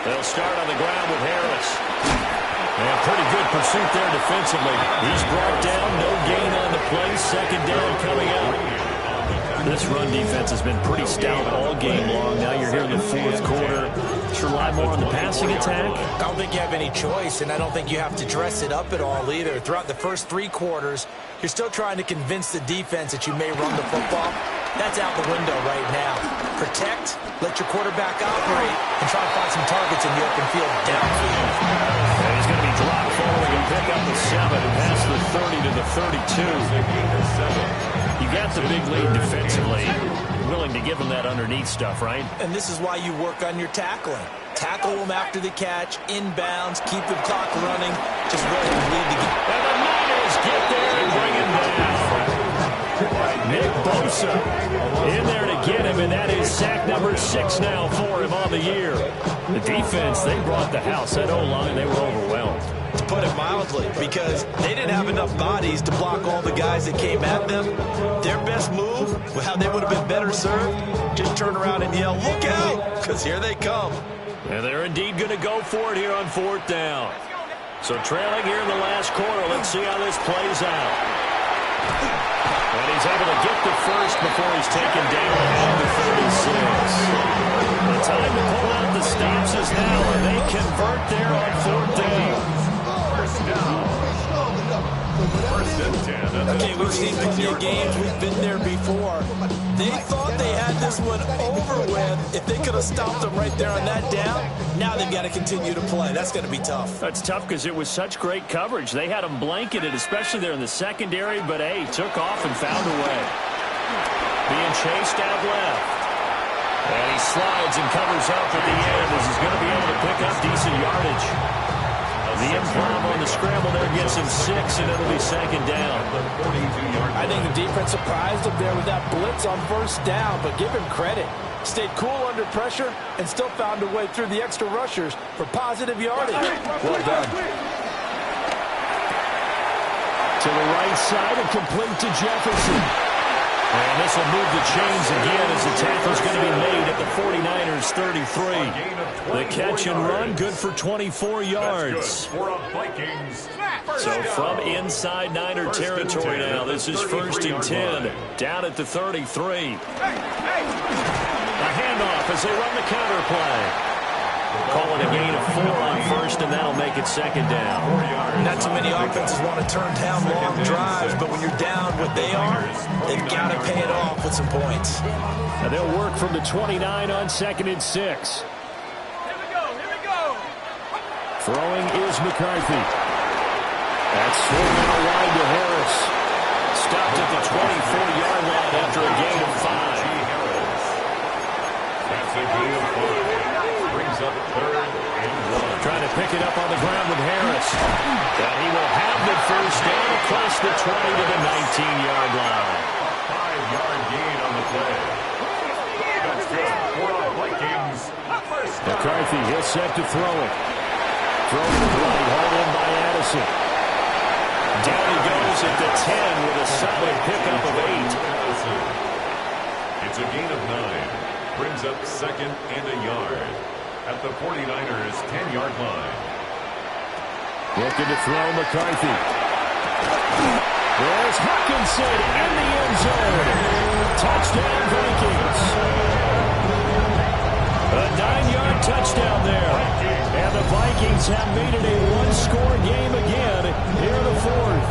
They'll start on the ground with Harris. And pretty good pursuit there defensively. He's brought down, no gain on the play. 2nd down coming out. This run defense has been pretty stout all game long. Now you're here in the 4th quarter. Should rely more on the passing attack. I don't think you have any choice, and I don't think you have to dress it up at all either. Throughout the first 3 quarters, you're still trying to convince the defense that you may run the football. That's out the window right now. Protect, let your quarterback operate, and try to find some targets in the open field downfield. And he's going to be dropped following and pick up the 7 and pass the 30 to the 32. You got the big lead defensively. Willing to give him that underneath stuff, right? And this is why you work on your tackling. Tackle them after the catch, inbounds, keep the clock running. Just go ahead and lead the game. And the Niners get there and bring him down. Nick Bosa in there to get him, and that is sack number 6 now for him on the year. The defense, they brought the house. That O-line, they were overwhelmed. To put it mildly, because they didn't have enough bodies to block all the guys that came at them. Their best move, how they would have been better served, just turn around and yell, "Look out!" Because here they come. And they're indeed going to go for it here on 4th down. So trailing here in the last quarter. Let's see how this plays out. And he's able to get the first before he's taken down at the 36. The time to pull out the stops is now, and they convert there on 4th down. First and 10. Okay, we've seen plenty of games. We've been there before. They thought they had this one over with. If they could have stopped them right there on that down, now they've got to continue to play. That's going to be tough. That's tough because it was such great coverage. They had them blanketed, especially there in the secondary, but, hey, took off and found a way. Being chased out left. And he slides and covers up at the end as he's going to be able to pick up decent yardage. The improv on the scramble there gets him 6, and it'll be 2nd down. I think the defense surprised him there with that blitz on 1st down, but give him credit. Stayed cool under pressure and still found a way through the extra rushers for positive yardage. Well done. To the right side and complete to Jefferson. And this will move the chains again as the tackle's going to be made at the 49ers 33. The catch and run, good for 24 yards. So from inside Niner territory now, this is 1st and 10, down at the 33. A handoff as they run the counter play. Calling a gain of 4 on 1st, and that'll make it 2nd down. Not too many offenses want to turn down long drives, but when you're down what they are, they've got to pay it off with some points. Now they'll work from the 29 on 2nd and 6. Here we go. Throwing is McCarthy. That's swung out wide to Harris. Stopped at the 24-yard line after a gain of 5. That's a gain of 5. Brings up 3rd and 1. Trying to pick it up on the ground with Harris. And he will have the first down across the 20 to the 19-yard line. 5-yard gain on the play. That's good for the Vikings. McCarthy, he'll set to throw it. Throw to the right, hauled in by Addison. Down he goes at the 10 with a solid pickup of 8. It's a gain of 9. Brings up 2nd and a yard at the 49ers 10-yard line. Looking to throw McCarthy. There's Hawkinson in the end zone. Touchdown Vikings. A 9-yard touchdown there. And the Vikings have made it a one-score game again here in the 4th.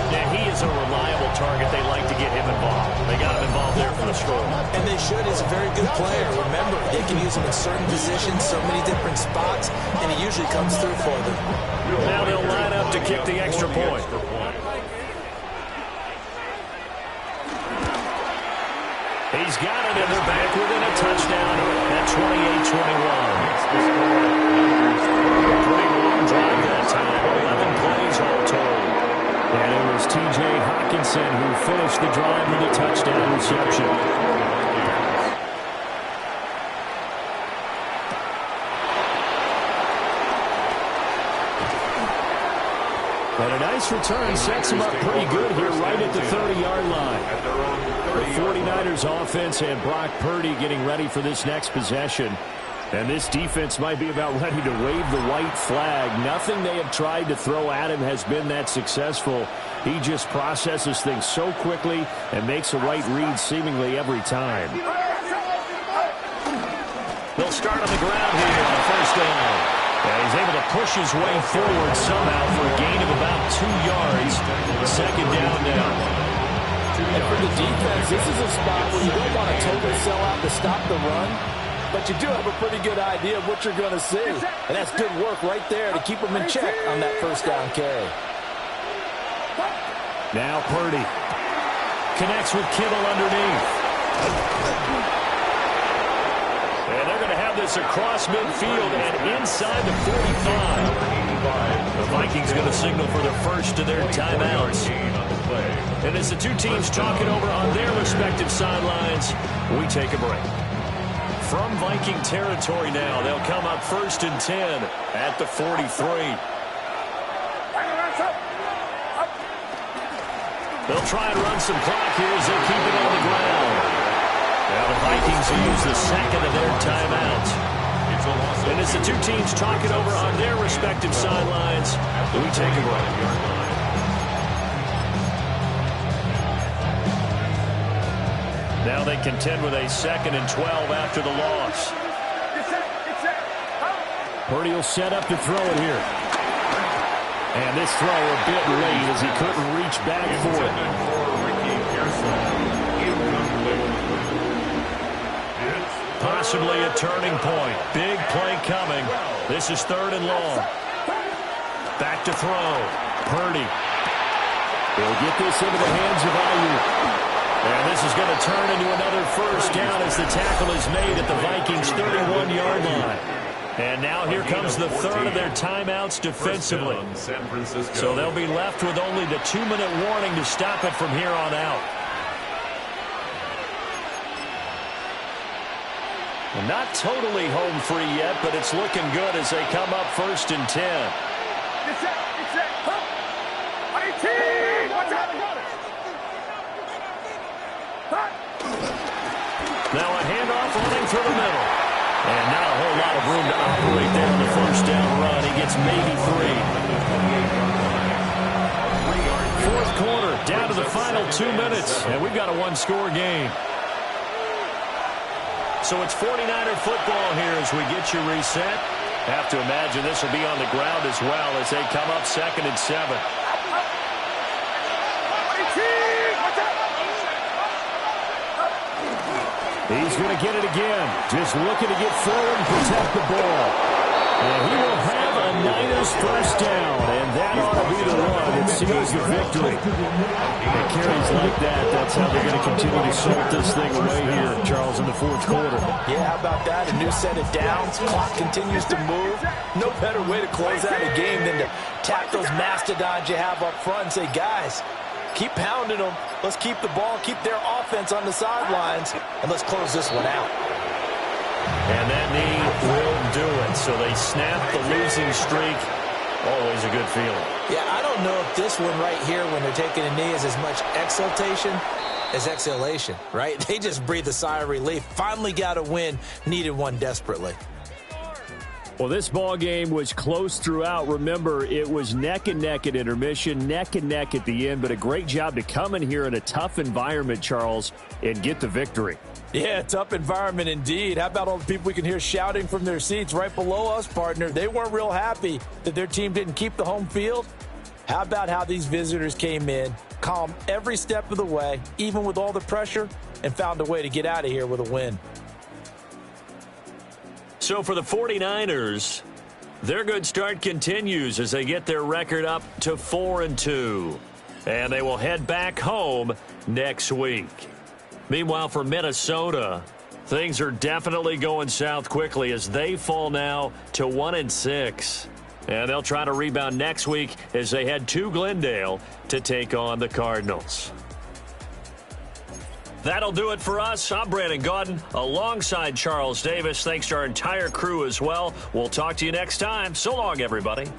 And he is a reliable target. They like to get him involved. They got him involved there for the score. And they should. He's a very good player. Remember, they can use him in certain positions, so many different spots, and he usually comes through for them. Now they'll line up to kick the extra point. He's got it, and they're back within a touchdown at 28-21. Pretty long drive that time. 11 plays all told. And it was T.J. Hawkinson who finished the drive with a touchdown reception. And a nice return sets him up pretty good here right at the 30-yard line. The 49ers offense and Brock Purdy getting ready for this next possession. And this defense might be about ready to wave the white flag. Nothing they have tried to throw at him has been that successful. He just processes things so quickly and makes a right read seemingly every time. They'll start on the ground here on the 1st down. And he's able to push his way forward somehow for a gain of about 2 yards. 2nd down now. And for the defense, this is a spot where you don't want to totally sell out to stop the run, but you do have a pretty good idea of what you're going to see. And that's good work right there to keep them in check on that 1st down carry. Now Purdy connects with Kittle underneath. And they're going to have this across midfield and inside the 45. The Vikings going to signal for their first of their timeouts. play. And as the two teams talk it over on their respective sidelines, we take a break. From Viking territory now, they'll come up 1st and 10 at the 43. They'll try and run some clock here as they keep it on the ground. Now the Vikings will use the second of their timeouts. And as the two teams talk it over on their respective sidelines, we take a break. Now they contend with a 2nd and 12 after the loss. Purdy will set up to throw it here. And this throw a bit late as he couldn't reach back for it. Possibly a turning point. Big play coming. This is 3rd and long. Back to throw. Purdy. He'll get this into the hands of Aiyuk. And this is going to turn into another 1st down as the tackle is made at the Vikings' 31-yard line. And now here comes the 3rd of their timeouts defensively. So they'll be left with only the 2-minute warning to stop it from here on out. Well, not totally home free yet, but it's looking good as they come up 1st and 10. Now a handoff running through the middle. And not a whole lot of room to operate there on the 1st down run. He gets maybe 3. 4th quarter, down to the final 2 minutes. And we've got a 1-score game. So it's 49er football here as we get you reset. Have to imagine this will be on the ground as well as they come up 2nd and 7. He's going to get it again. Just looking to get forward and protect the ball. And he will have a Niners 1st down. And that ought to be the one that seals the victory. And carries like that, that's how they're going to continue to salt this thing away here, Charles, in the 4th quarter. Yeah, how about that? A new set of downs. Clock continues to move. No better way to close out a game than to tap those mastodons you have up front and say, guys, keep pounding them. Let's keep the ball, keep their offense on the sidelines, and let's close this one out. And that knee will do it. So they snap the losing streak. Always a good feeling. Yeah, I don't know if this one right here, when they're taking a knee, is as much exultation as exhalation, right? They just breathe a sigh of relief. Finally got a win, needed one desperately. Well, this ball game was close throughout. Remember, it was neck and neck at intermission, neck and neck at the end, but a great job to come in here in a tough environment, Charles, and get the victory. Yeah, tough environment indeed. How about all the people we can hear shouting from their seats right below us, partner? They weren't real happy that their team didn't keep the home field. How about how these visitors came in, calm every step of the way, even with all the pressure, and found a way to get out of here with a win. So for the 49ers, their good start continues as they get their record up to 4-2. And they will head back home next week. Meanwhile, for Minnesota, things are definitely going south quickly as they fall now to 1-6. And they'll try to rebound next week as they head to Glendale to take on the Cardinals. That'll do it for us. I'm Brandon Gaudin alongside Charles Davis. Thanks to our entire crew as well. We'll talk to you next time. So long, everybody.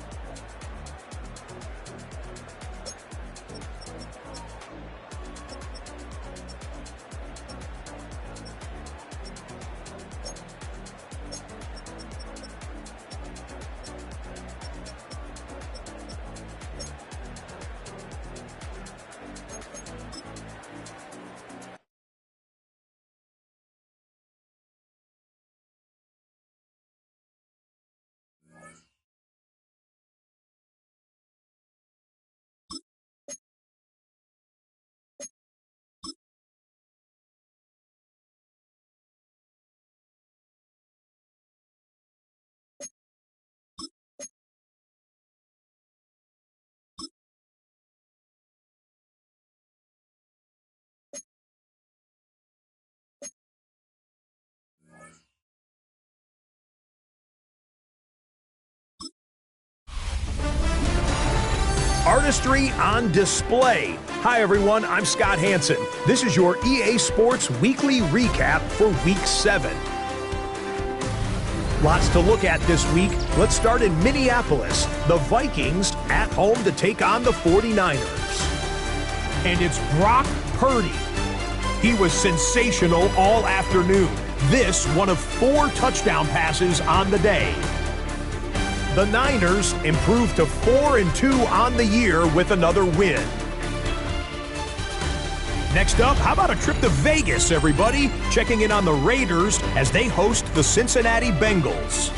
artistry on display. Hi, everyone. I'm Scott Hansen. This is your EA Sports Weekly Recap for Week 7. Lots to look at this week. Let's start in Minneapolis. The Vikings at home to take on the 49ers. And it's Brock Purdy. He was sensational all afternoon. This, one of 4 touchdown passes on the day. The Niners improved to 4-2 on the year with another win. Next up, how about a trip to Vegas, everybody? Checking in on the Raiders as they host the Cincinnati Bengals.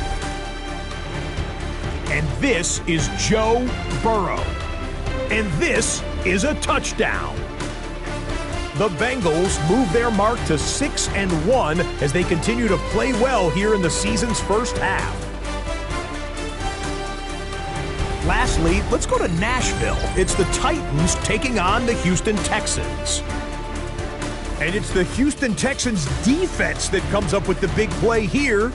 And this is Joe Burrow. And this is a touchdown. The Bengals move their mark to 6-1 as they continue to play well here in the season's first half. Lastly, let's go to Nashville. It's the Titans taking on the Houston Texans. And it's the Houston Texans defense that comes up with the big play here.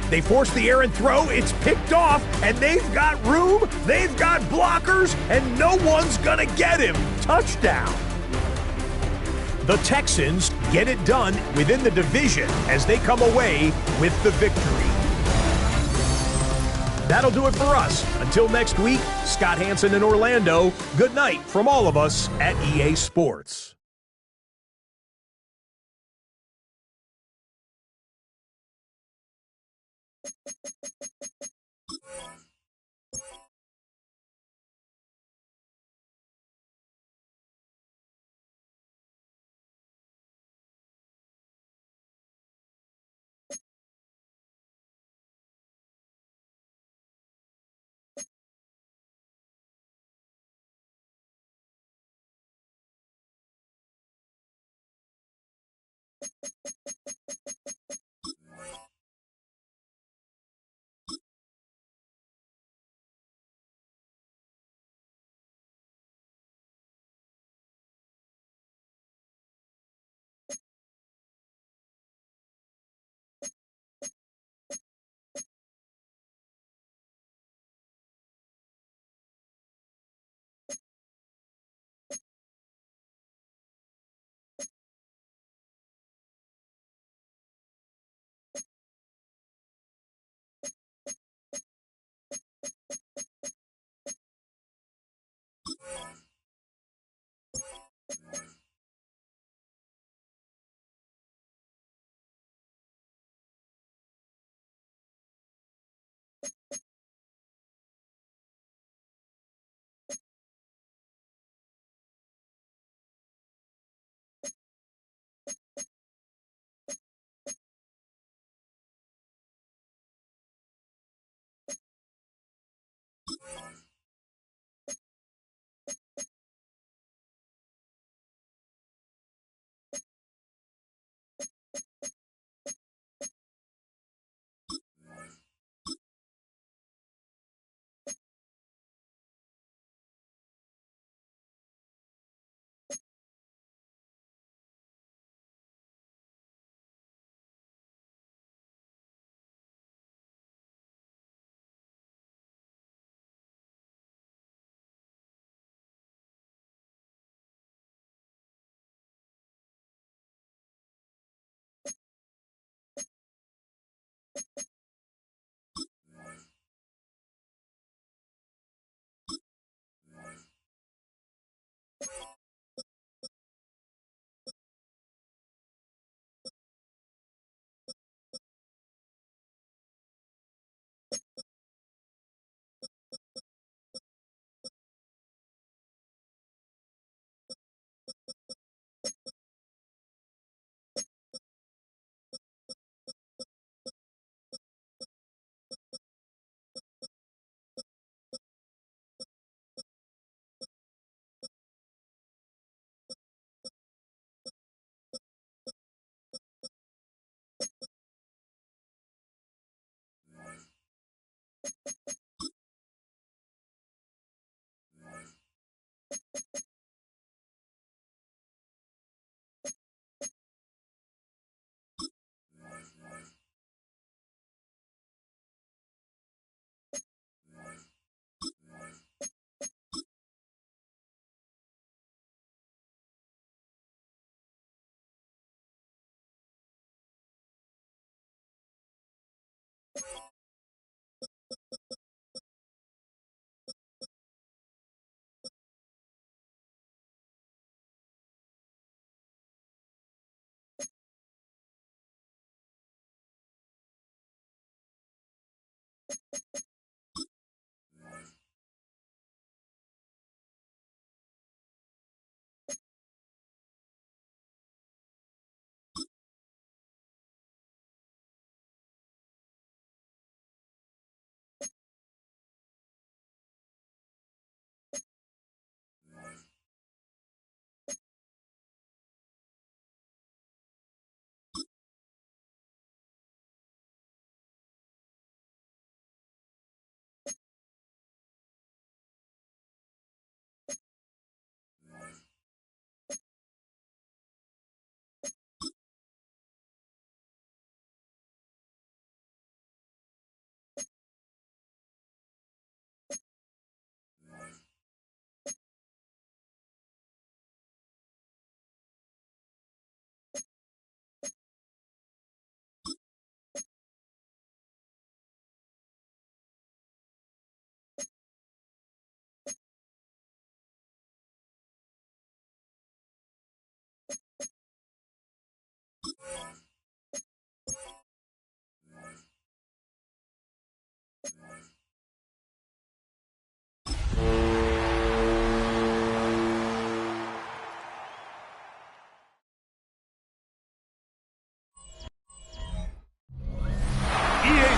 They force the errant throw, it's picked off, and they've got room, they've got blockers, and no one's gonna get him. Touchdown. The Texans get it done within the division as they come away with the victory. That'll do it for us. Until next week, Scott Hansen in Orlando, good night from all of us at EA Sports.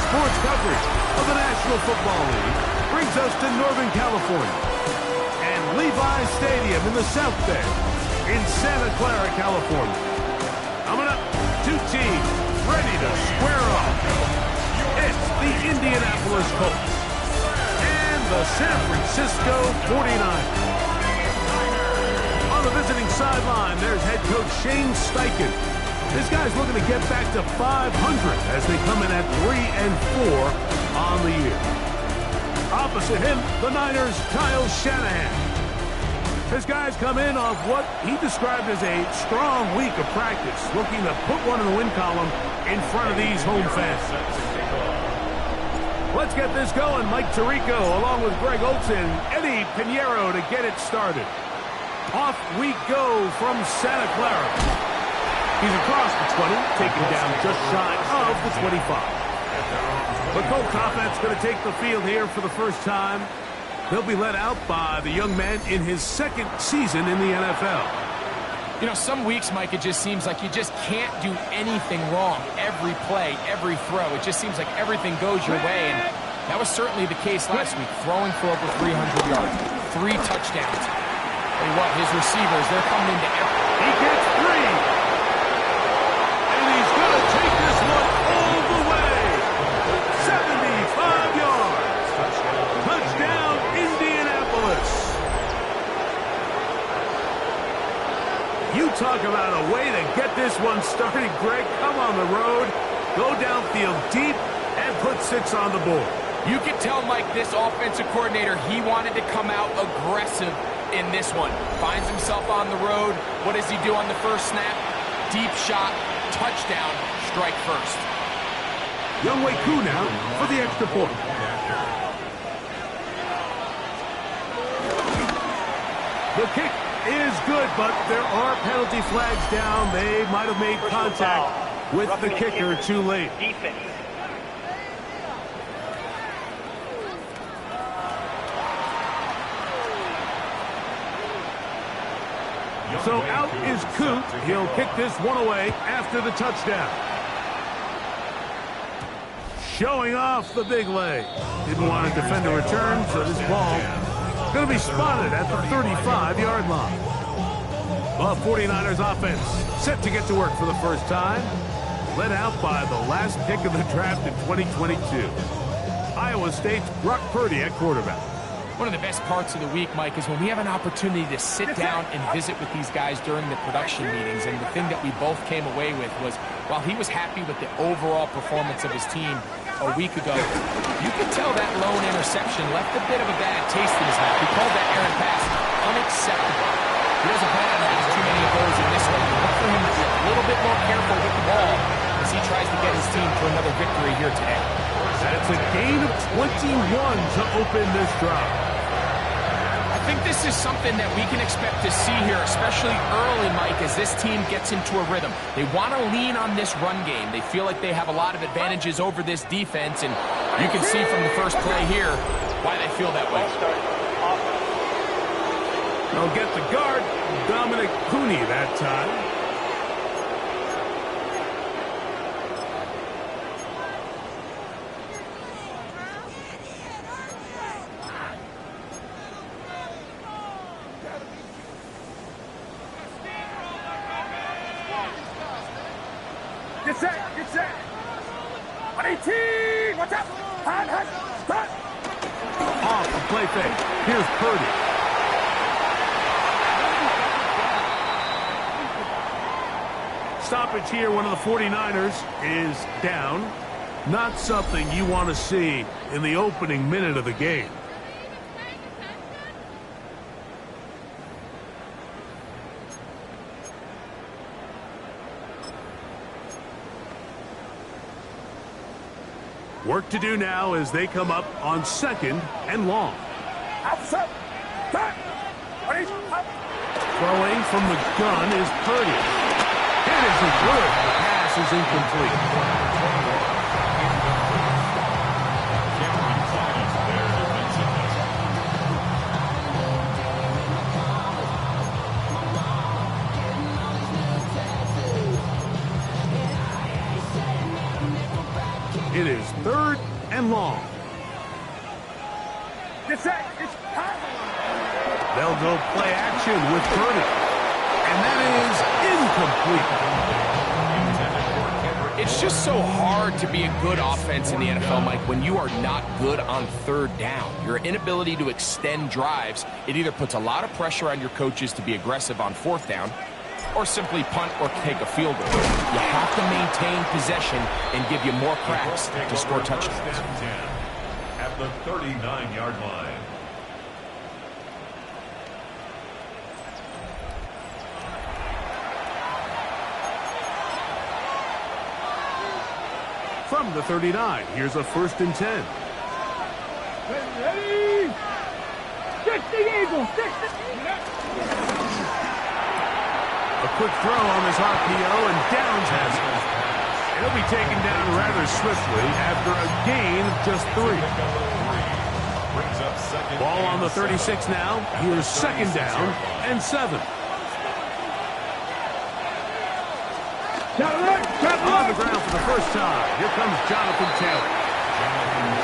Sports coverage of the National Football League brings us to Northern California and Levi Stadium in the South Bay in Santa Clara, California. Coming up, two teams ready to square off. It's the Indianapolis Colts and the San Francisco 49ers. On the visiting sideline, there's head coach Shane Steichen. This guy's looking to get back to 500 as they come in at 3-4 on the year. Opposite him, the Niners' Kyle Shanahan. This guy's come in off what he described as a strong week of practice, looking to put one in the win column in front of these home fans. Let's get this going. Mike Tirico along with Greg Olson, Eddie Pinheiro to get it started. Off we go from Santa Clara. He's across the 20, taken down just shy of the 25. The Colts offense going to take the field here for the first time. They'll be led out by the young man in his second season in the NFL. You know, some weeks, Mike, it just seems like you just can't do anything wrong. Every play, every throw, it just seems like everything goes your way. And that was certainly the case last week, throwing for over 300 yards, 3 touchdowns. And what, his receivers, they're coming into every... He gets 3. Take this one all the way. 75 yards. Touchdown, Indianapolis. You talk about a way to get this one started, Greg. Come on the road, go downfield deep, and put 6 on the board. You can tell, Mike, this offensive coordinator, he wanted to come out aggressive in this one. Finds himself on the road. What does he do on the first snap? Deep shot, touchdown, strike first. Younghoe Koo now for the extra point. The kick is good, but there are penalty flags down. They might have made contact with the kicker too late. So out is Koo. He'll kick this one away after the touchdown. Showing off the big leg. Didn't want to defend a return, so this ball going to be spotted at the 35-yard line. The 49ers offense set to get to work for the first time. Led out by the last pick of the draft in 2022. Iowa State's Brock Purdy at quarterback. One of the best parts of the week, Mike, is when we have an opportunity to sit down and visit with these guys during the production meetings. And the thing that we both came away with was, while he was happy with the overall performance of his team a week ago, you could tell that lone interception left a bit of a bad taste in his mouth. He called that errant pass unacceptable. He doesn't plan on having too many of those in this one. Look for him to be a little bit more careful with the ball as he tries to get his team to another victory here today. That's a gain of 21 to open this drive. I think this is something that we can expect to see here, especially early, Mike, as this team gets into a rhythm. They want to lean on this run game. They feel like they have a lot of advantages over this defense, and you can see from the first play here why they feel that way. They'll get the guard, Dominic Cooney, that time. Get set, get set. 118, watch out. Hot, start. Off the play fake. Here's Purdy. Stoppage here, one of the 49ers is down. Not something you want to see in the opening minute of the game. Work to do now as they come up on 2nd and long. Outside. Throwing from the gun is Purdy. It isn't good. The pass is incomplete. It is 3rd and long. Get set. They'll go play action with Purdy. And that is incomplete. It's just so hard to be a good offense in the NFL, Mike, when you are not good on 3rd down. Your inability to extend drives, it either puts a lot of pressure on your coaches to be aggressive on 4th down, or simply punt or take a field goal. You have to maintain possession and give you more cracks to score touchdowns. At the 39-yard line. From the 39, here's a 1st and 10. Ready? 60 Eagles, 60. A quick throw on this RPO, and Downs has it. He'll be taken down rather swiftly after a gain of just 3. Ball on the 36 now. Here's 2nd down and 7. On the ground for the first time. Here comes Jonathan Taylor.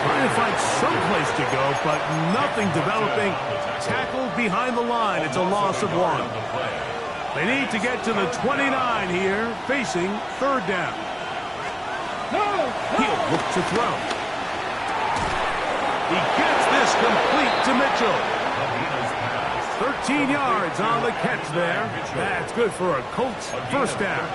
Trying to find some place to go, but nothing developing. Tackled behind the line. It's a loss of 1. They need to get to the 29 here, facing 3rd down. He'll look to throw. He gets this complete to Mitchell. 13 yards on the catch there. That's good for a Colts 1st down.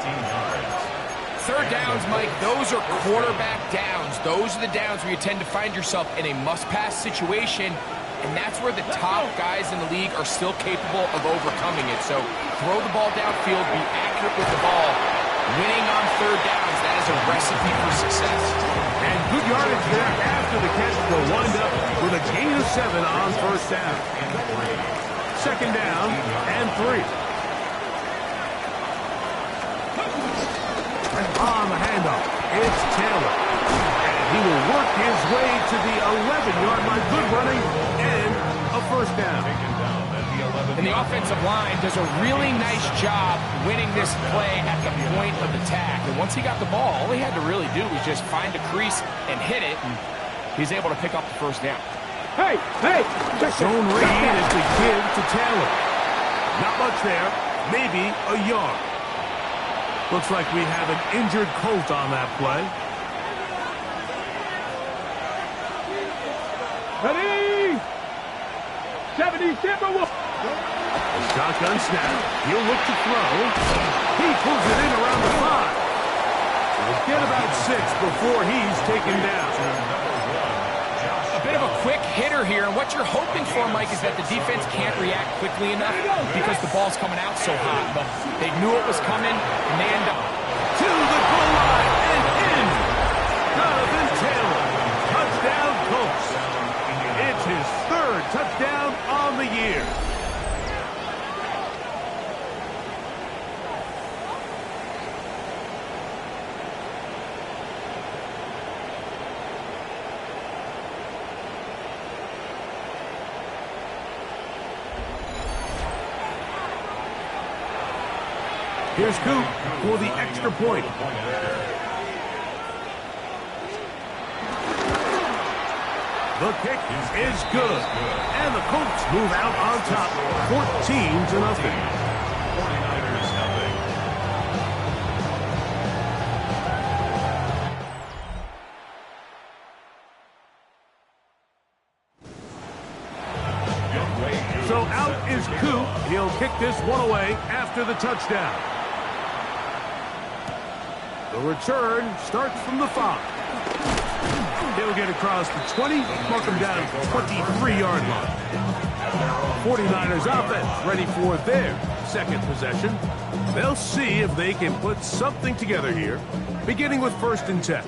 3rd downs, Mike, those are quarterback downs. Those are the downs where you tend to find yourself in a must-pass situation, and that's where the top guys in the league are still capable of overcoming it. So throw the ball downfield, be accurate with the ball. Winning on 3rd downs, that is a recipe for success. And good yardage there after the catch. They'll wind up with a gain of 7 on 1st down. 2nd down and 3. On the handoff, it's Taylor. And he will work his way to the 11-yard line. Good running and a 1st down. And the offensive line does a really nice job winning this play at the point of attack. And once he got the ball, all he had to really do was just find a crease and hit it, and he's able to pick up the 1st down. Hey! Zone read is to give to Taylor. Not much there, maybe a yard. Looks like we have an injured Colt on that play. Ready? 77. A shotgun snap. He'll look to throw. He pulls it in around the 5. We'll get about 6 before he's taken down. A bit of a quick hitter here, and what you're hoping for, Mike, is that the defense can't react quickly enough because the ball's coming out so hot. But they knew it was coming, and they end up to the goal line and in. Jonathan Taylor. Touchdown, Colts. It's his 3rd touchdown on the year. Here's Coop for the extra point. The kick is good. And the Colts move out on top, 14-0. 49ers nothing. So out is Coop. He'll kick this one away after the touchdown. The return starts from the 5. He'll get across the 20, mark him down at the 23-yard line. 49ers offense ready for their second possession. They'll see if they can put something together here, beginning with 1st and 10.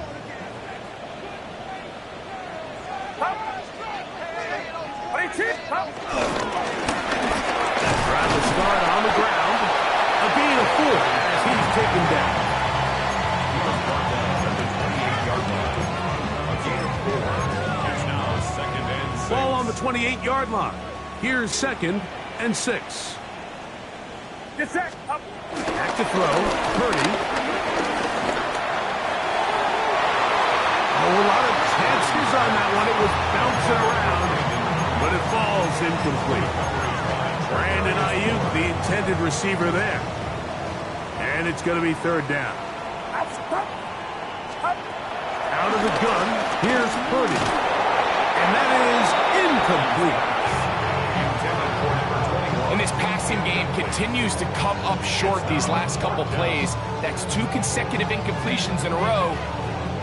Trying to start on the ground. A gain of 4 as he's taken down. Ball on the 28-yard line. Here's 2nd and 6. Back to throw. Purdy. Oh, a lot of chances on that one. It was bouncing around, but it falls incomplete. Brandon Aiyuk, the intended receiver there. And it's going to be 3rd down. Out of the gun, here's Purdy. And that is incomplete. And this passing game continues to come up short these last couple plays. That's 2 consecutive incompletions in a row.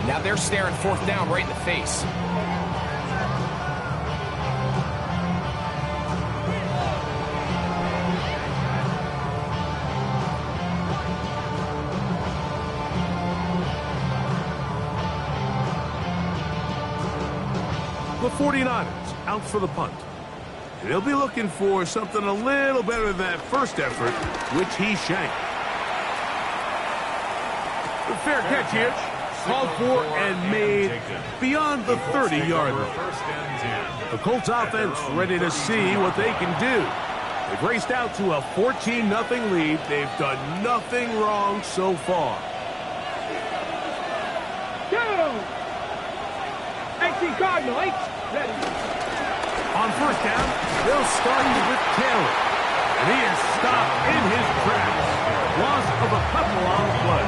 Now they're staring 4th down right in the face. The 49ers out for the punt. They'll be looking for something a little better than that first effort, which he shanked. The fair catch here, called for and made beyond the 30-yard line. The Colts offense ready to see what they can do. They've raced out to a 14-0 lead. They've done nothing wrong so far. Cardinals ready. On 1st down, they'll start with Taylor. And he is stopped in his tracks. Loss of a couple on the play.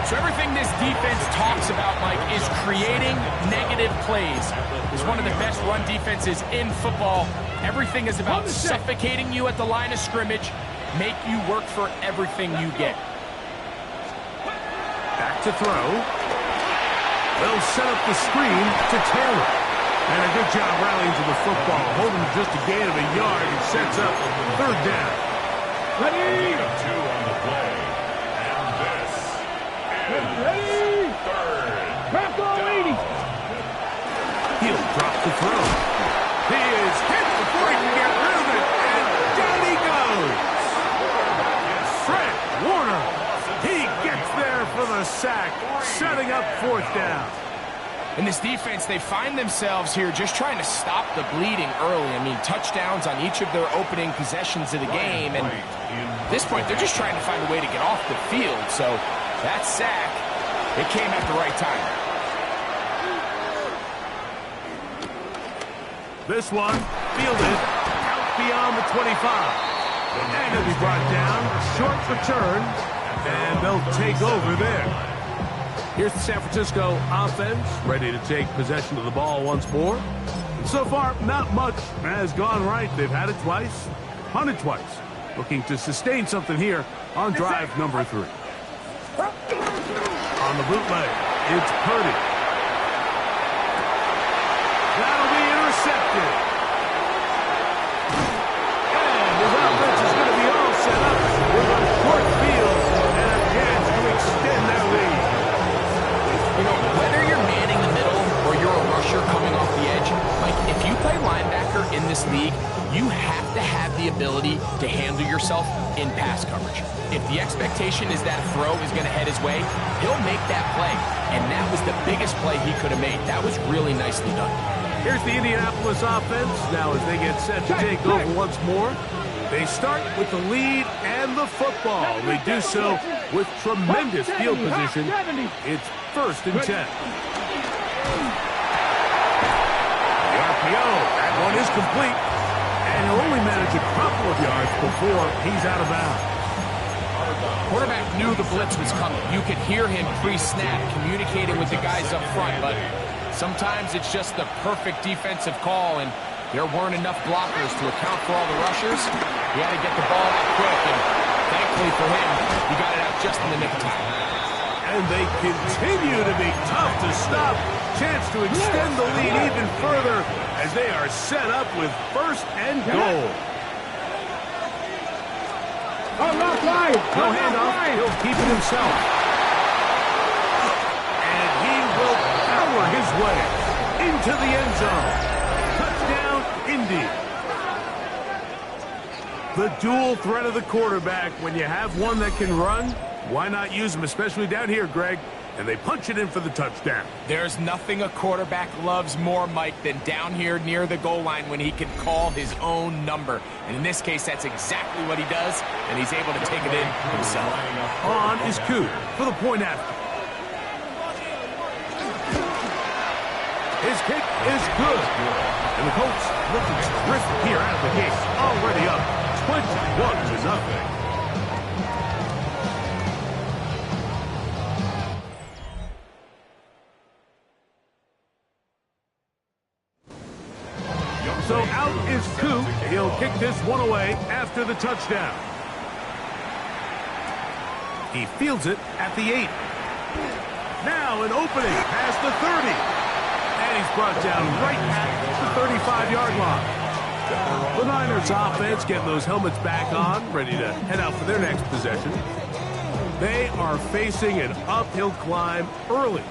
So everything this defense talks about, Mike, is creating negative plays. It's one of the best run defenses in football. Everything is about suffocating you at the line of scrimmage, make you work for everything you get. Back to throw. They'll set up the screen to Taylor. And a good job rallying to the football. Holding just a gain of a yard and sets up 3rd down. Ready? 2 on the play. And this is 3rd down. He'll drop the throw. He is hit before he can get rid of it. And down he goes. Fred Warner. He gets there for the sack, setting up 4th down. In this defense, they find themselves here just trying to stop the bleeding early. I mean, touchdowns on each of their opening possessions of the game. And at this point, they're just trying to find a way to get off the field. So that sack, it came at the right time. This one fielded out beyond the 25. And it'll be brought down. Short return. And they'll take over there. Here's the San Francisco offense, ready to take possession of the ball once more. And so far, not much has gone right. They've had it twice, punted twice. Looking to sustain something here on drive number 3. On the bootleg, it's Purdy. That'll be intercepted. And his offense is going to be all set up with a short field and a chance to extend their lead. You know, whether you're manning the middle or you're a rusher coming off the edge, like if you play linebacker in this league, you have to have the ability to handle yourself in pass coverage. If the expectation is that a throw is going to head his way, he'll make that play. And that was the biggest play he could have made. That was really nicely done. Here's the Indianapolis offense. Now as they get set to take over once more, They start with the lead and the football. They do so with tremendous field position. It's 1st and 10. The RPO, that one is complete. And he'll only manage a couple of yards before he's out of bounds. Quarterback knew the blitz was coming. You could hear him pre-snap communicating with the guys up front, but sometimes it's just the perfect defensive call, and there weren't enough blockers to account for all the rushers. He had to get the ball out quick, and thankfully for him, he got it out just in the nick of time. And they continue to be tough to stop. Chance to extend the lead even further as they are set up with 1st and goal. No handoff. He'll keep it himself. And he will power his way into the end zone. Touchdown, Indy. The dual threat of the quarterback. When you have one that can run, why not use him, especially down here, Greg? And they punch it in for the touchdown. There's nothing a quarterback loves more, Mike, than down here near the goal line when he can call his own number. And in this case, that's exactly what he does, and he's able to take it in himself. On is Coop for the point after. His kick is good. And the Colts looking terrific here out of the gate. Already up 21-0. So out is Coop. He'll kick this one away after the touchdown. He fields it at the 8. Now an opening past the 30. And he's brought down right at the 35-yard line. The Niners offense getting those helmets back on, ready to head out for their next possession. They are facing an uphill climb early.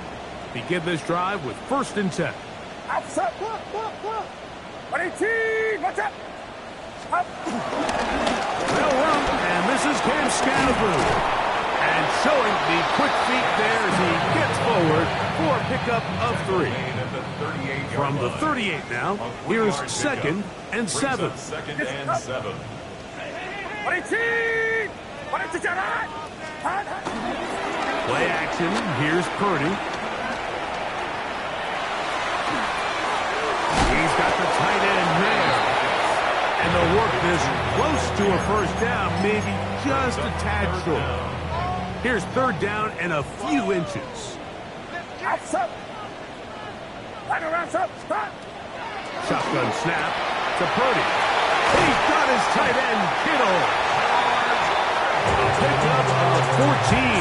Begin this drive with 1st and 10. Outside, look. 18, watch out! They'll run, and this is C.Skattebo. And showing the quick feet there as he gets forward for a pickup of 3. From the 38 now, here's 2nd and 7. 2nd and 7. 18! Play action, here's Purdy. He's got the tight end there. And they'll work this close to a 1st down, maybe just a tad short. Here's 3rd down and a few inches. Shotgun snap to Purdy. He's got his tight end, Kittle. A pickup of 14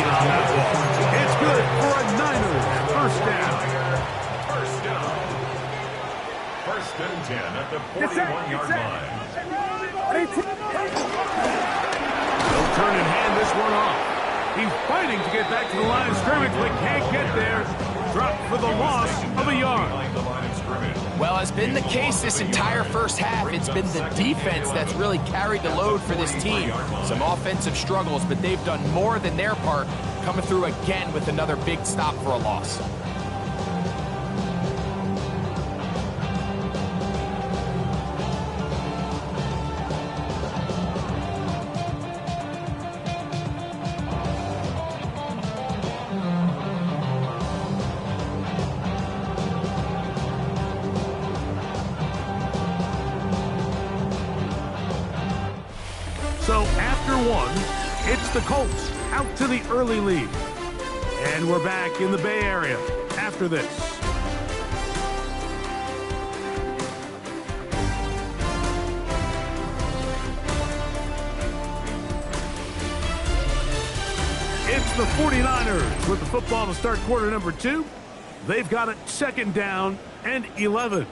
on that one. It's good for a Niners 1st down. 1st and 10 at the 41-yard line. They'll turn and hand this one off. He's fighting to get back to the line of scrimmage, but can't get there. Dropped for the loss of a yard. Well, as been the case this entire 1st half, it's been the defense that's really carried the load for this team. Some offensive struggles, but they've done more than their part, coming through again with another big stop for a loss. So after 1, it's the Colts out to the early lead. And we're back in the Bay Area after this. It's the 49ers with the football to start quarter number 2. They've got it 2nd down and 11.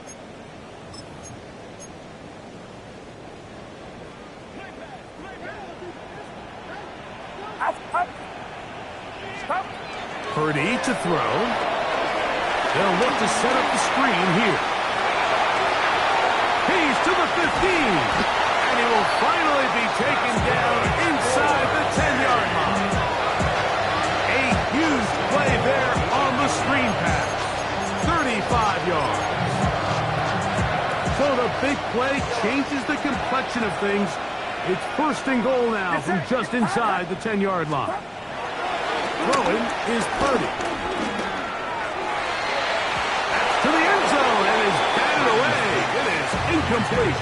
Purdy to throw. They'll look to set up the screen here. He's to the 15. And he will finally be taken down inside the 10-yard line. A huge play there on the screen pass. 35 yards. So the big play changes the complexion of things It's first and goal now from just inside the 10-yard line. Throwing is Purdy. To the end zone and is batted away. It is incomplete.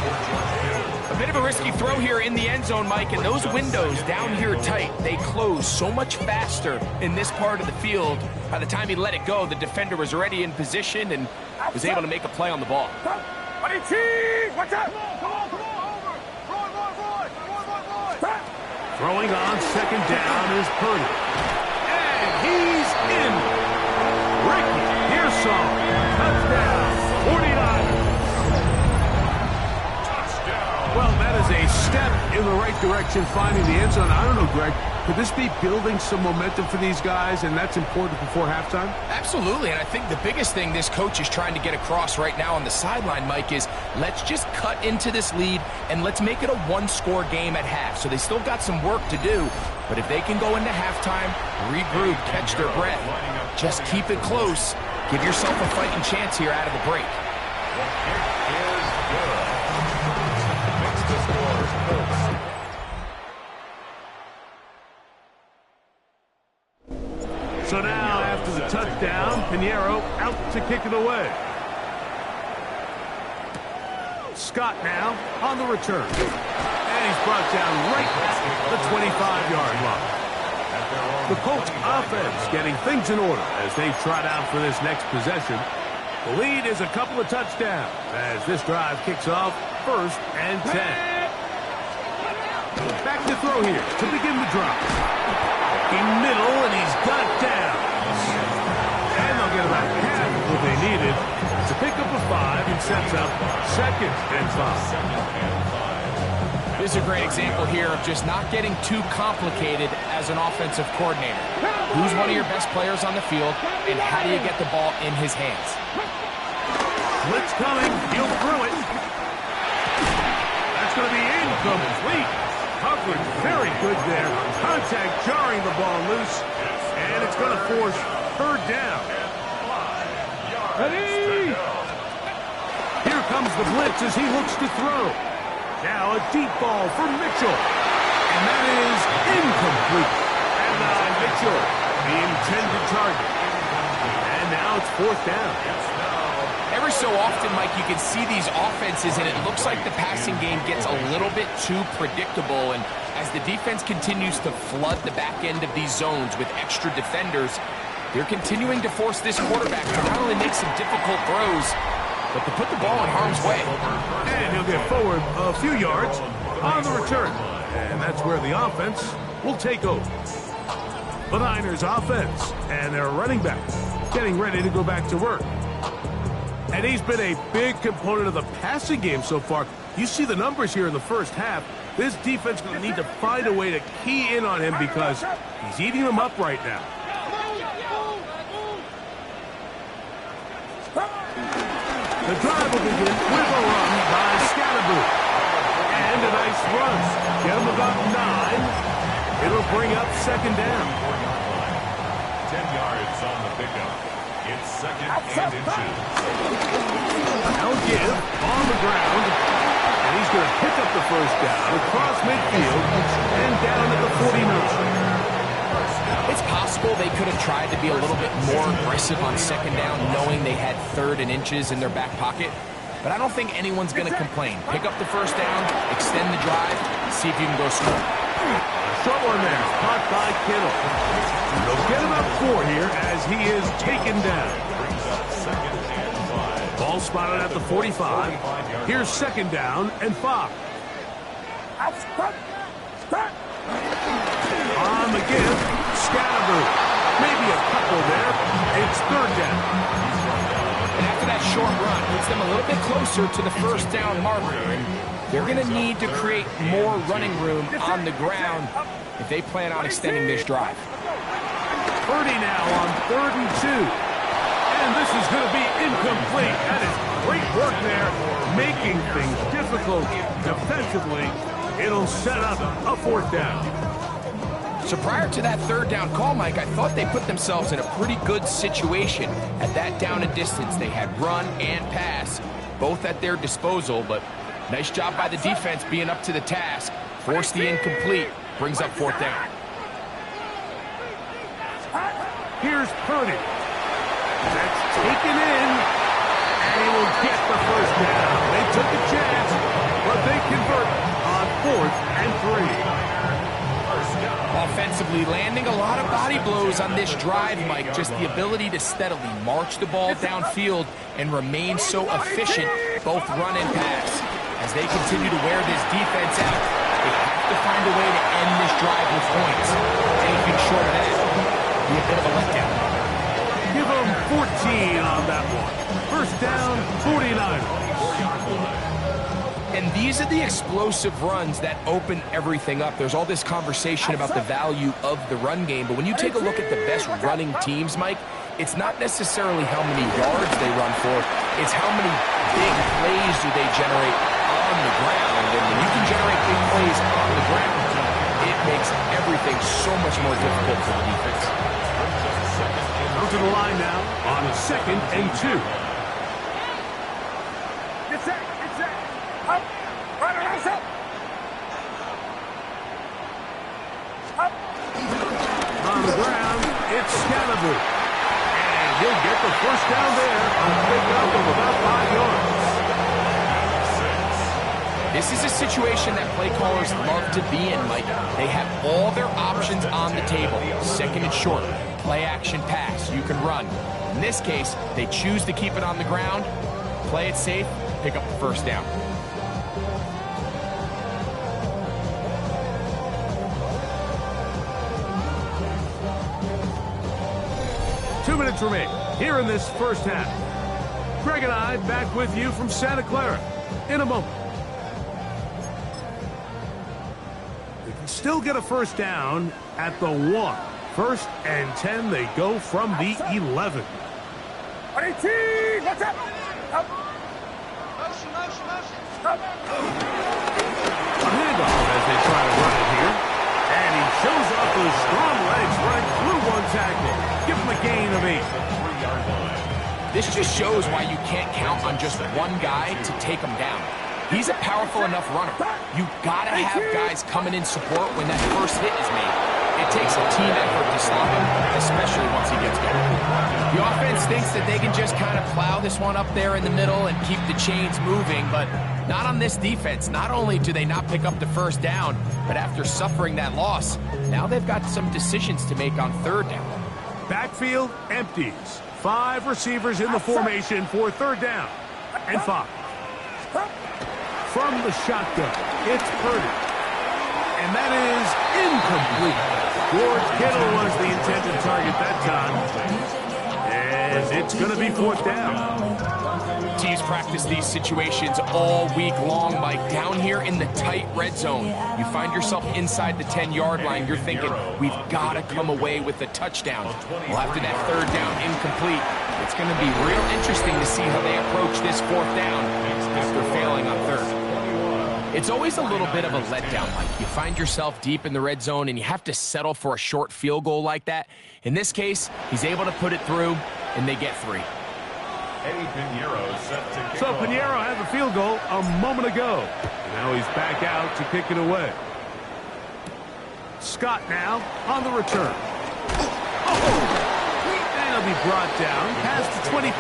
A bit of a risky throw here in the end zone, Mike, and those windows down here tight, they close so much faster in this part of the field. By the time he let it go, the defender was already in position and was able to make a play on the ball. Watch out! Throwing on second down is Purdy. And he's in. Ricky Pearsall. Touchdown. 49ers. Well, that is a step in the right direction, finding the end zone. I don't know, Greg. Could this be building some momentum for these guys, and that's important before halftime? Absolutely, and I think the biggest thing this coach is trying to get across right now on the sideline, Mike, is let's just cut into this lead and let's make it a one-score game at half. So they still got some work to do, but if they can go into halftime, regroup, catch their breath, just keep it close, give yourself a fighting chance here out of the break. So now, after the touchdown, Pinheiro out to kick it away. Scott now on the return. And he's brought down right at the 25-yard line. The Colts offense getting things in order as they trot out for this next possession. The lead is a couple of touchdowns as this drive kicks off first and 10. Back to throw here to begin the drive. In middle, and he's got it down. And they'll get about half of what they needed to pick up a 5 and sets up second and 5. This is a great example here of just not getting too complicated as an offensive coordinator. Who's one of your best players on the field, and how do you get the ball in his hands? Blitz coming. He'll throw it. That's going to be incomplete. Coverage very good there. Contact jarring the ball loose. And it's going to force third down. Ready? Here comes the blitz as he looks to throw. Now a deep ball for Mitchell. And that is incomplete. And now Mitchell, the intended target. And now it's fourth down. Every so often, Mike, you can see these offenses, and it looks like the passing game gets a little bit too predictable. And as the defense continues to flood the back end of these zones with extra defenders, they're continuing to force this quarterback to not only make some difficult throws, but to put the ball in harm's way. And he'll get forward a few yards on the return. And that's where the offense will take over. The Niners offense and their running back getting ready to go back to work. And he's been a big component of the passing game so far. You see the numbers here in the first half. This defense is going to need to find a way to key in on him because he's eating them up right now. The drive will begin with a run by C.Skattebo. And a nice run. Get him about 9. It'll bring up second down. 10 yards on the pickup. It's second and inches. Now give on the ground. And he's going to pick up the first down across midfield and down at the 49. It's possible they could have tried to be a little bit more aggressive on second down, knowing they had third and inches in their back pocket. But I don't think anyone's going to complain. Pick up the first down, extend the drive, see if you can go score. Short one there, caught by Kittle. They'll get him up 4 here as he is taken down. Ball spotted at the 45. Here's second down and 5. On the give, C.Skattebo. Maybe a couple there. It's third down. And after that short run, puts them a little bit closer to the first down marker. And they're going to need to create more running room on the ground if they plan on extending this drive. Purdy now on 3rd and 2. And this is going to be incomplete. That is great work there, making things difficult defensively. It'll set up a 4th down. So prior to that third down call, Mike, I thought they put themselves in a pretty good situation at that down and distance. They had run and pass, both at their disposal, but Nice job by the defense being up to the task. Force the incomplete. Brings up 4th down. Here's Purdy. That's taken in. And he will get the first down. They took a chance, but they convert on 4th and 3. Offensively, landing a lot of body blows on this drive, Mike. Just the ability to steadily march the ball downfield and remain so efficient, both run and pass. As they continue to wear this defense out, they have to find a way to end this drive with points. Anything short of that be a bit of a letdown. Give them 14 on that one. First down, 49ers. And these are the explosive runs that open everything up. There's all this conversation about the value of the run game, but when you take a look at the best running teams, Mike, it's not necessarily how many yards they run for, it's how many big plays do they generate on the ground. And when you can generate big plays on the ground, it makes everything so much more difficult for the defense. Go to the line now on a 2nd and 2. Get set. Up. Right around set. Up. On the ground, it's Skattebo. And he'll get the first down there. A pickup of about 5 yards. This is a situation that play callers love to be in, Mike. They have all their options on the table. 2nd and short, play action pass, you can run. In this case, they choose to keep it on the ground, play it safe, pick up the first down. Minutes remain here in this first half. Greg and I back with you from Santa Clara in a moment. They can still get a first down at the 1. 1st and 10. They go from the 11. 18. What's up? Up. Motion. Up. A handoff as they try to run it here. And he shows off those strong legs right through one tackle. Give him a gain of 8. This just shows why you can't count on just one guy to take him down. He's a powerful enough runner. You gotta have guys coming in support when that first hit is made. It takes a team effort to stop him, especially once he gets going. The offense thinks that they can just kind of plow this one up there in the middle and keep the chains moving, but not on this defense. Not only do they not pick up the first down, but after suffering that loss, now they've got some decisions to make on 3rd down. Backfield empties. 5 receivers in the formation for 3rd down and 5. From the shotgun, it's Purdy. And that is incomplete. George Kittle was the intended target that time. And it's going to be 4th down. Teams practice these situations all week long, Mike. Down here in the tight red zone, you find yourself inside the 10-yard line. You're thinking, we've got to come away with a touchdown. Well, after that 3rd down incomplete, it's going to be real interesting to see how they approach this 4th down after failing on 3rd. It's always a little bit of a letdown, Mike. You find yourself deep in the red zone, and you have to settle for a short field goal like that. In this case, he's able to put it through, and they get 3. So Pinheiro had the field goal a moment ago. Now he's back out to kick it away. Scott now on the return. And he'll be brought down past the 25.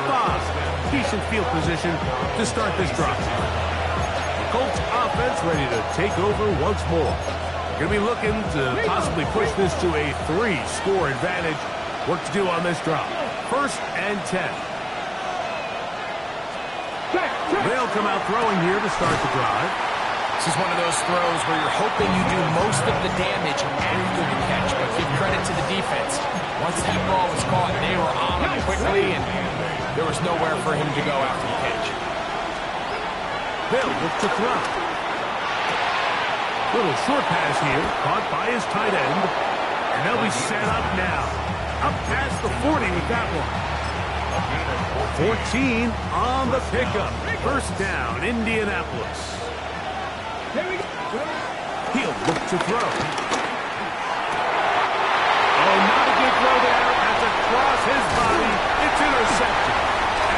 Decent field position to start this drive. The Colts offense ready to take over once more. Going to be looking to possibly push this to a 3-score advantage. Work to do on this drive. 1st and 10. They'll come out throwing here to start the drive. This is one of those throws where you're hoping you do most of the damage after the catch, but give credit to the defense. Once that ball was caught, they were on him quickly, and there was nowhere for him to go after the catch. They'll look to throw. Little short pass here, caught by his tight end, and they'll be set up now. Up past the 40 with that one. 14 on the pickup. 1st down, Indianapolis. He'll look to throw. Oh, not a good throw there. That's across his body. It's intercepted.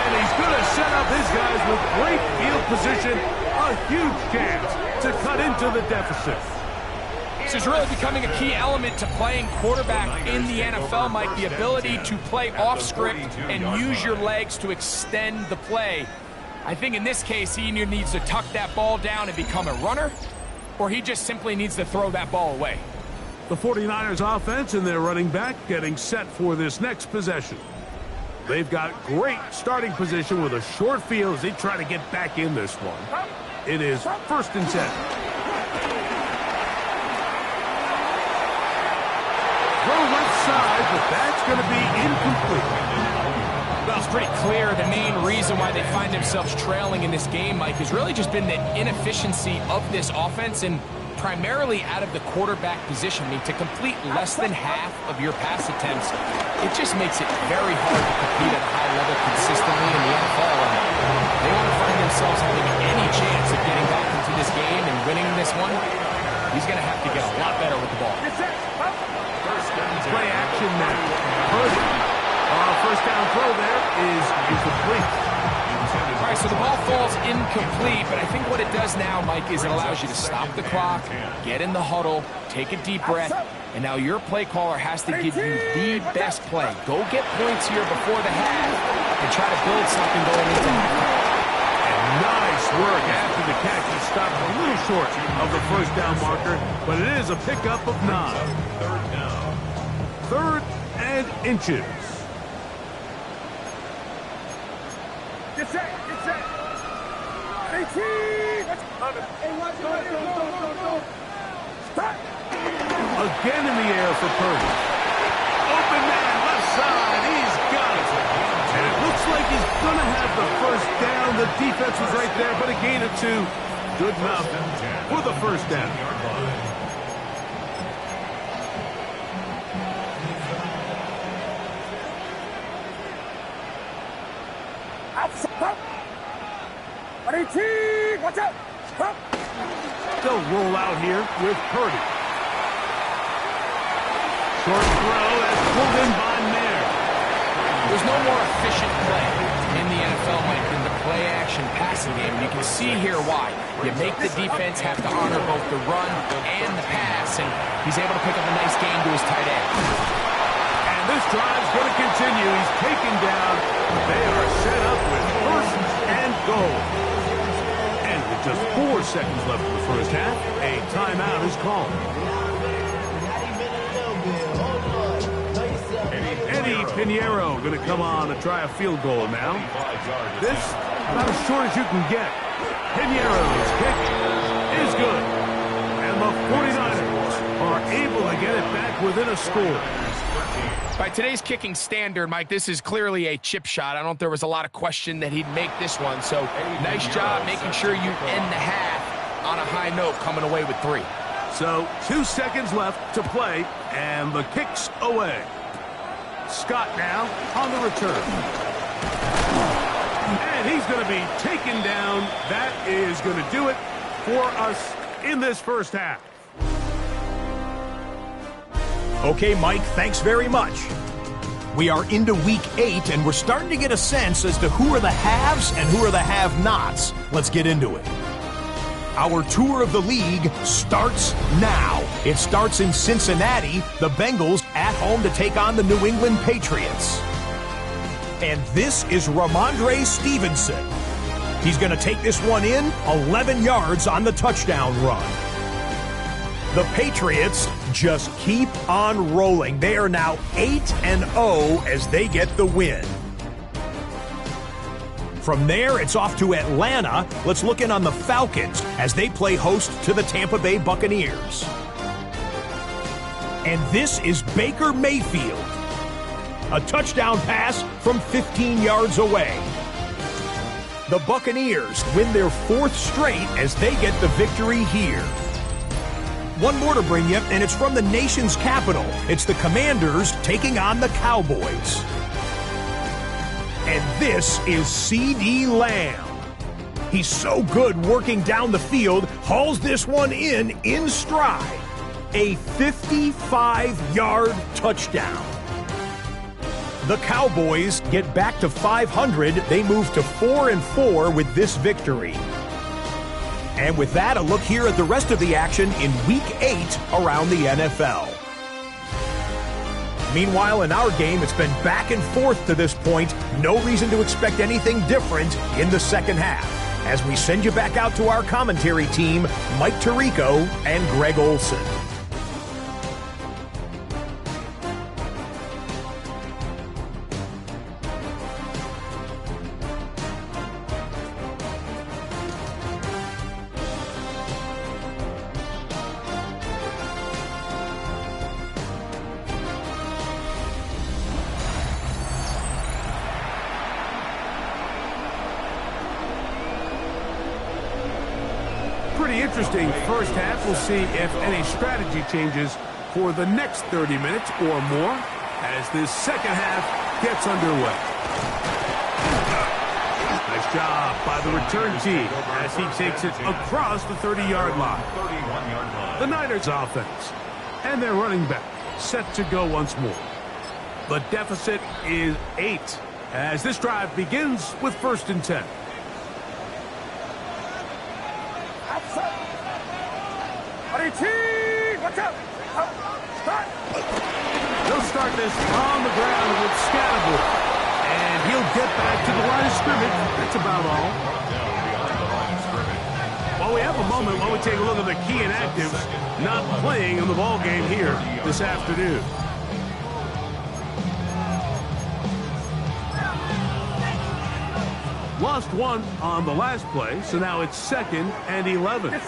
And he's going to set up his guys with great field position, a huge chance to cut into the deficit. This is really becoming a key element to playing quarterback in the NFL, Mike, the ability to play off script and use your legs to extend the play. I think in this case, he either needs to tuck that ball down and become a runner, or he just simply needs to throw that ball away. The 49ers offense and their running back getting set for this next possession. They've got great starting position with a short field as they try to get back in this one. It is 1st and 10. Throw left side, but that's going to be incomplete. Well, it's pretty clear the main reason why they find themselves trailing in this game, Mike, has really just been the inefficiency of this offense and primarily out of the quarterback position. I mean, to complete less than half of your pass attempts, it just makes it very hard to compete at a high level consistently in the NFL. And they want to find themselves having any chance of getting back into this game and winning this one. He's going to have to get a lot better with the ball. Play action now. First down throw there is incomplete. All right, so the ball falls incomplete, but I think what it does now, Mike, is it allows you to stop the clock, get in the huddle, take a deep breath, and now your play caller has to give you the best play. Go get points here before the half and try to build something going into halftime. Nice work after the catch. He stopped a little short of the first down marker, but it is a pickup of 9. 3rd and inches. Get set. 18. Hey, watch it. Go. Stop. Again in the air for Purdy. Open man, left side. He's got it. And it looks like he's going to have the first down. The defense was right there, but a gain of 2. Good enough for the first down. Watch out! They'll roll out here with Purdy. Short throw that's pulled in by Mayer. There's no more efficient play in the NFL, Mike, than the play-action passing game. You can see here why. You make the defense have to honor both the run and the pass, and he's able to pick up a nice gain to his tight end. And this drive's going to continue. He's taken down. They are set up with 1st and goal. And with just 4 seconds left in the first half, a timeout is called. Eddie Pinheiro going to come on and try a field goal now. This about as short as you can get. Pinheiro's kick is good. And the 49ers are able to get it back within a score. By today's kicking standard, Mike, this is clearly a chip shot. I don't think there was a lot of question that he'd make this one. So nice job making sure you end the half on a high note, coming away with 3. So 2 seconds left to play, and the kick's away. Scott now on the return. And he's going to be taken down. That is going to do it for us in this first half. Okay, Mike, thanks very much. We are into week 8, and we're starting to get a sense as to who are the haves and who are the have-nots. Let's get into it. Our tour of the league starts now. It starts in Cincinnati, the Bengals at home to take on the New England Patriots. And this is Ramondre Stevenson. He's going to take this one in, 11 yards on the touchdown run. The Patriots just keep on rolling. They are now 8-0 as they get the win. From there, it's off to Atlanta. Let's look in on the Falcons as they play host to the Tampa Bay Buccaneers. And this is Baker Mayfield. A touchdown pass from 15 yards away. The Buccaneers win their 4th straight as they get the victory here. One more to bring you, and it's from the nation's capital. It's the Commanders taking on the Cowboys. And this is C.D. Lamb. He's so good working down the field, hauls this one in stride. A 55-yard touchdown. The Cowboys get back to 500. They move to 4-4 with this victory. And with that, a look here at the rest of the action in Week 8 around the NFL. Meanwhile, in our game, it's been back and forth to this point. No reason to expect anything different in the second half. As we send you back out to our commentary team, Mike Tirico and Greg Olson. Pretty interesting first half. We'll see if any strategy changes for the next 30 minutes or more as this second half gets underway. Nice job by the return team as he takes it across the 30-yard line. The Niners offense and their running back set to go once more. The deficit is 8 as this drive begins with 1st and 10. Watch out! Start! They'll start this on the ground with Skattebo. And he'll get back to the line of scrimmage. That's about all. While we have a moment, while we take a look at the key inactives not playing in the ball game here this afternoon. Lost one on the last play, so now it's 2nd and 11.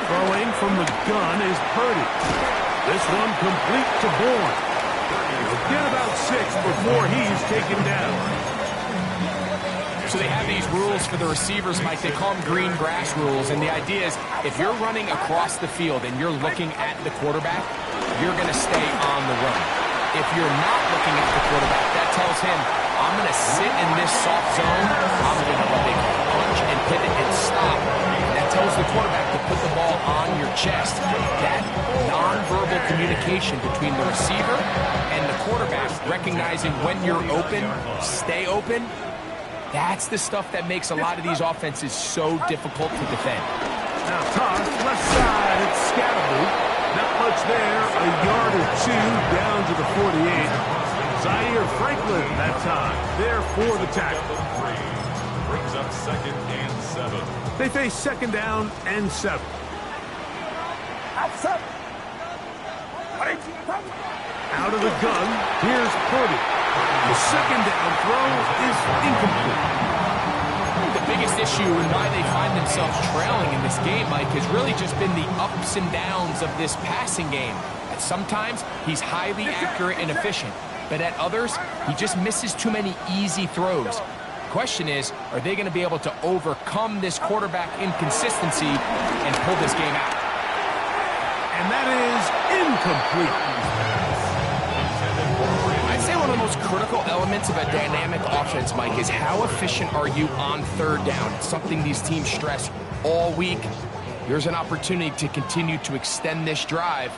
Throwing from the gun is Purdy. This one complete to Bourne. He'll get about 6 before he's taken down. So they have these rules for the receivers, Mike. They call them green grass rules. And the idea is if you're running across the field and you're looking at the quarterback, you're going to stay on the run. If you're not looking at the quarterback, that tells him, I'm going to sit in this soft zone. I'm going to what they call punch and pivot and stop. And that tells the quarterback to put the ball on your chest. That nonverbal communication between the receiver and the quarterback, recognizing when you're open, stay open, that's the stuff that makes a lot of these offenses so difficult to defend. Now toss, left side, it's Skattebo. Not much there, a yard or 2 down to the 48. Zaire Franklin that time, there for the tackle. Brings up 2nd and 7. They face 2nd down and 7. Out of the gun, here's Purdy. The 2nd down throw is incomplete. The biggest issue and why they find themselves trailing in this game, Mike, has really just been the ups and downs of this passing game. At sometimes, he's highly accurate and efficient, but at others, he just misses too many easy throws. The question is, are they going to be able to overcome this quarterback inconsistency and pull this game out? And that is incomplete. I'd say one of the most critical elements of a dynamic offense, Mike, is how efficient are you on 3rd down? It's something these teams stress all week. Here's an opportunity to continue to extend this drive.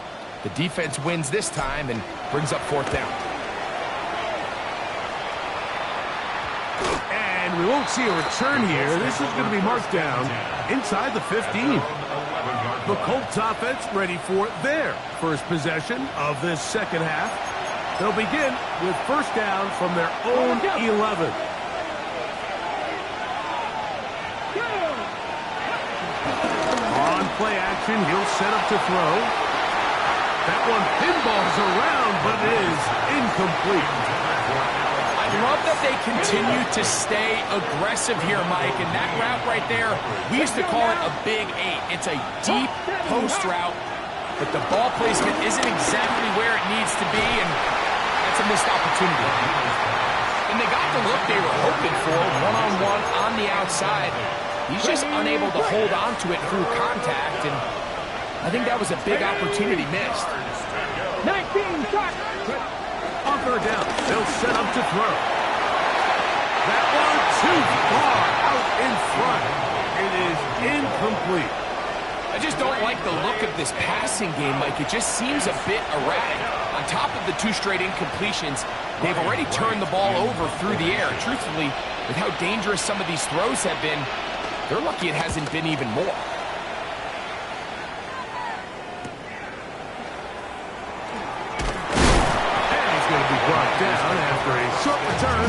The defense wins this time and brings up 4th down. And we won't see a return here. This is going to be marked down inside the 15. The Colts offense ready for their first possession of this second half. They'll begin with 1st down from their own 11. On play action, he'll set up to throw. That one pinballs around, but it is incomplete. I love that they continue to stay aggressive here, Mike, and that route right there, we used to call it a big 8. It's a deep post route, but the ball placement isn't exactly where it needs to be, and that's a missed opportunity. And they got the look they were hoping for, one-on-one on the outside. He's just unable to hold on to it through contact, and I think that was a big opportunity missed. 19 shots. On 3rd down, they'll set up to throw. That one too far out in front. It is incomplete. I just don't like the look of this passing game, Mike. It just seems a bit erratic. On top of the 2 straight incompletions, they've already turned the ball over through the air. Truthfully, with how dangerous some of these throws have been, they're lucky it hasn't been even more. And he's going to be brought down after a short return.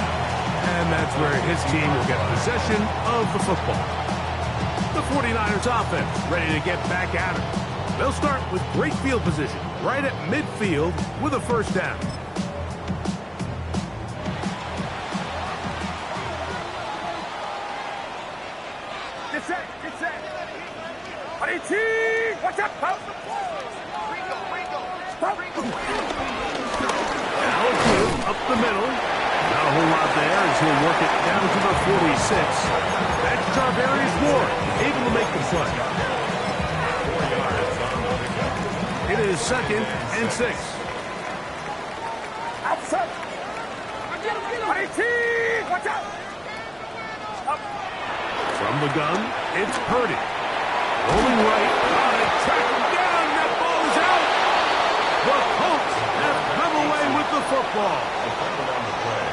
And that's where his team will get possession of the football. The 49ers offense ready to get back at it. They'll start with great field position right at midfield with a first down. Get set, get set. Buddy, watch out, pound the ball. Stop. Now up the middle. Not a whole lot there as he'll work it down to the 46. That's Jarvarius Ward, able to make the play. It is 2nd and 6. Outside. Watch out. Stop. From the gun, it's Purdy. Rolling right. Track him down. That ball is out. The Colts have come away with the football.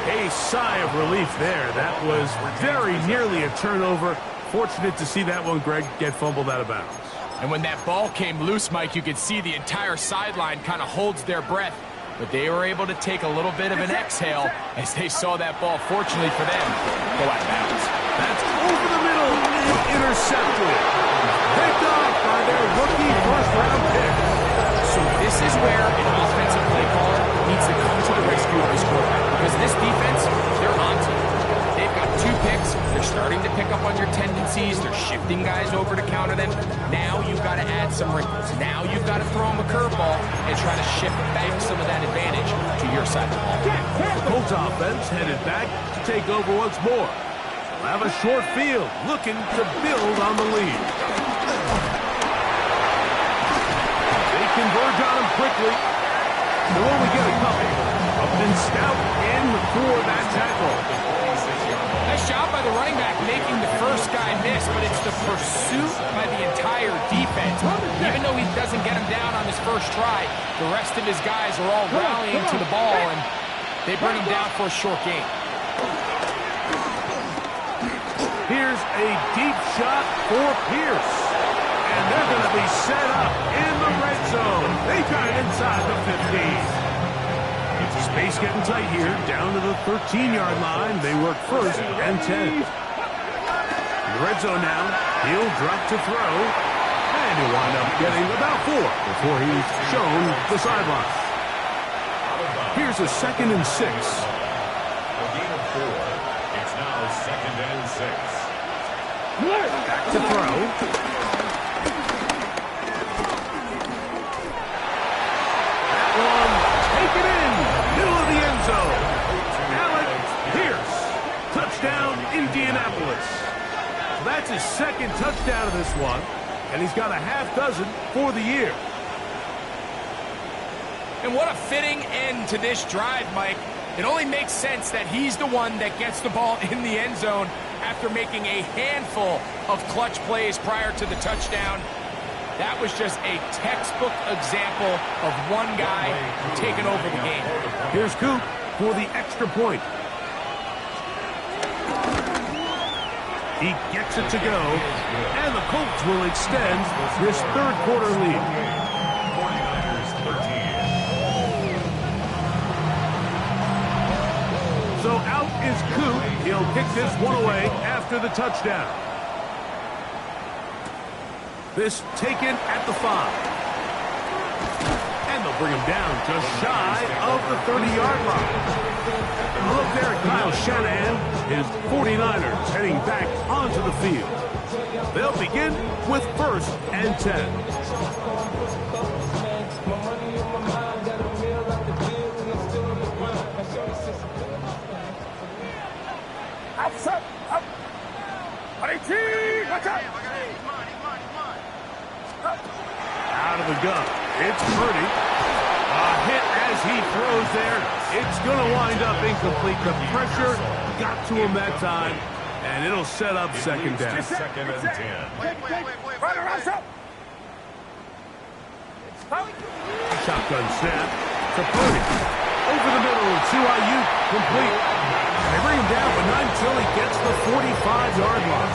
A sigh of relief there. That was very nearly a turnover. Fortunate to see that one, Greg, get fumbled out of bounds. And when that ball came loose, Mike, you could see the entire sideline kind of holds their breath. But they were able to take a little bit of an exhale as they saw that ball, fortunately for them, go out of bounds. That's over the middle and intercepted. Picked off by their rookie first-round pick. So this is where an offensive play caller needs to come to the rescue of his quarterback. Because this defense, they're on to it. They've got 2 picks. They're starting to pick up on your tendencies. They're shifting guys over to counter them. Now you've got to add some wrinkles. Now you've got to throw them a curveball and try to shift back some of that advantage to your side of the ball. The Colts offense headed back to take over once more. They'll have a short field, looking to build on the lead. They converge on him quickly. They'll only get a couple. Up and scout in for that tackle. Nice job by the running back making the first guy miss, but it's the pursuit by the entire defense. Even though he doesn't get him down on his first try, the rest of his guys are all rallying to the ball, and they bring him down for a short gain. Here's a deep shot for Pierce. And they're going to be set up in the red zone. They got it inside the 15. Space getting tight here, down to the 13-yard line. They work 1st and 10. In the red zone now, he'll drop to throw, and he'll wind up getting about 4 before he's shown the sideline. Here's a 2nd and 6. A gain of 4. It's now 2nd and 6. Back to throw. Indianapolis. So that's his 2nd touchdown of this one, and he's got a half dozen for the year. And what a fitting end to this drive, Mike. It only makes sense that he's the one that gets the ball in the end zone after making a handful of clutch plays prior to the touchdown. That was just a textbook example of one guy taking over the game. Here's Coop for the extra point. He gets it to go, and the Colts will extend this 3rd quarter lead. 49ers 13. So out is Coop. He'll kick this one away after the touchdown. This taken at the 5. And they'll bring him down just shy of the 30-yard line. A look there at Kyle Shanahan. His 49ers heading back onto the field. They'll begin with 1st and 10. Outside. Up. Watch out. Out of the gun. It's Purdy. A hit as he throws there. It's going to wind up incomplete. The pressure got to him that time, and it'll set up 2nd down. 2nd and 10. Right around, up. Shotgun snap to Purdy. Over the middle to Aiyuk, complete. They bring him down, but not until he gets the 45-yard line.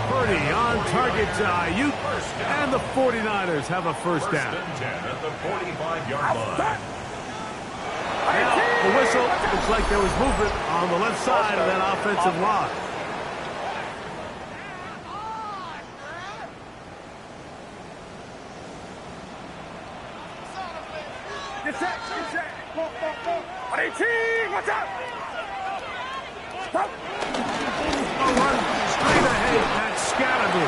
Purdy on target to Aiyuk, and the 49ers have a first down. First and 10 at the 45-yard line. Now, the whistle. Looks like there was movement on the left side of that offensive line. Get set. Watch out. Stop. A run straight ahead. That's C.Skattebo.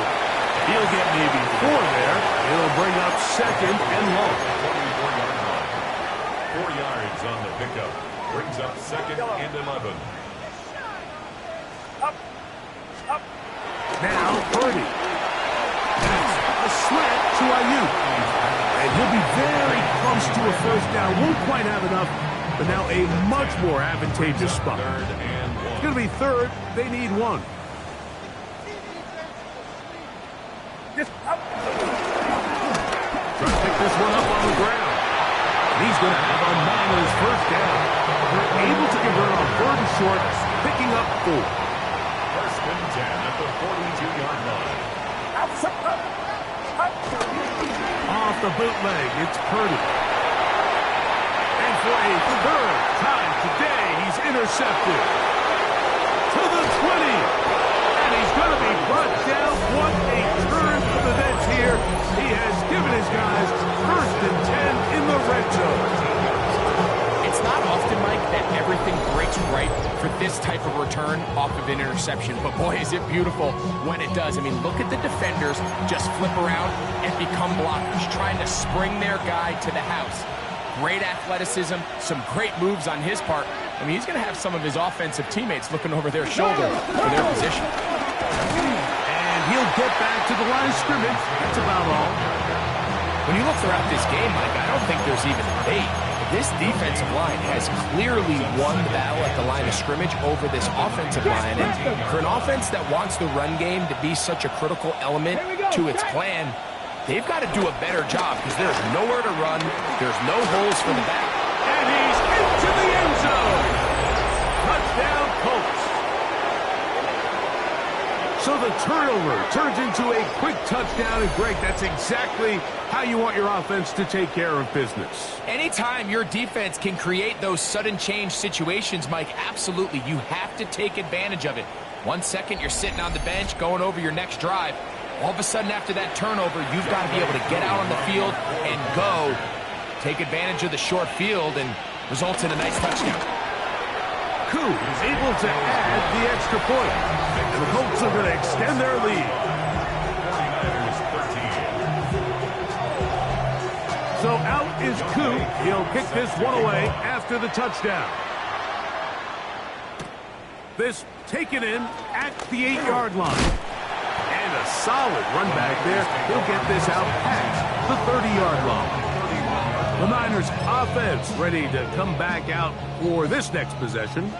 He'll get maybe 4 there. It'll bring up second and long. 44-yard line. 4 yards on the pickup. Brings up second and 11. Up. Now, Purdy. That's a slant to Aiyuk. And he'll be very close to a first down. Won't quite have enough, but now a much more advantageous spot. Third and 1. It's going to be third. They need 1. Just up. Trying to pick this one up on the ground. And he's going to have a Niners first down. They're able to convert on 3rd and short, picking up 4. First and 10 at the 42-yard line. Off the bootleg, it's Purdy. And for a 3rd time today, he's intercepted. To the 20. And he's going to be brought down. What a turn of events here. He has given his guys first and 10 in the red zone. It's not often, Mike, that everything breaks right for this type of return off of an interception. But boy, is it beautiful when it does. I mean, look at the defenders just flip around and become blockers, trying to spring their guy to the house. Great athleticism, some great moves on his part. I mean, he's going to have some of his offensive teammates looking over their shoulder for their position. And he'll get back to the line of scrimmage. That's about all. When you look throughout this game, Mike, I don't think there's even debate. This defensive line has clearly won the battle at the line of scrimmage over this offensive line. And for an offense that wants the run game to be such a critical element to its plan, they've got to do a better job because there's nowhere to run. There's no holes for the back. And he's into the end zone. Touchdown, Colts. So the turnover turns into a quick touchdown. And Greg, that's exactly how you want your offense to take care of business. Anytime your defense can create those sudden change situations, Mike, absolutely, you have to take advantage of it. 1 second, you're sitting on the bench going over your next drive. All of a sudden, after that turnover, you've got to be able to get out on the field and go. Take advantage of the short field and results in a nice touchdown. Koo is able to add the extra point. And the Colts are going to extend their lead. 49ers 13. So out is Koo. He'll kick this one away after the touchdown. This taken in at the 8-yard line. And a solid run back there. He'll get this out past the 30-yard line. The Niners offense ready to come back out for this next possession.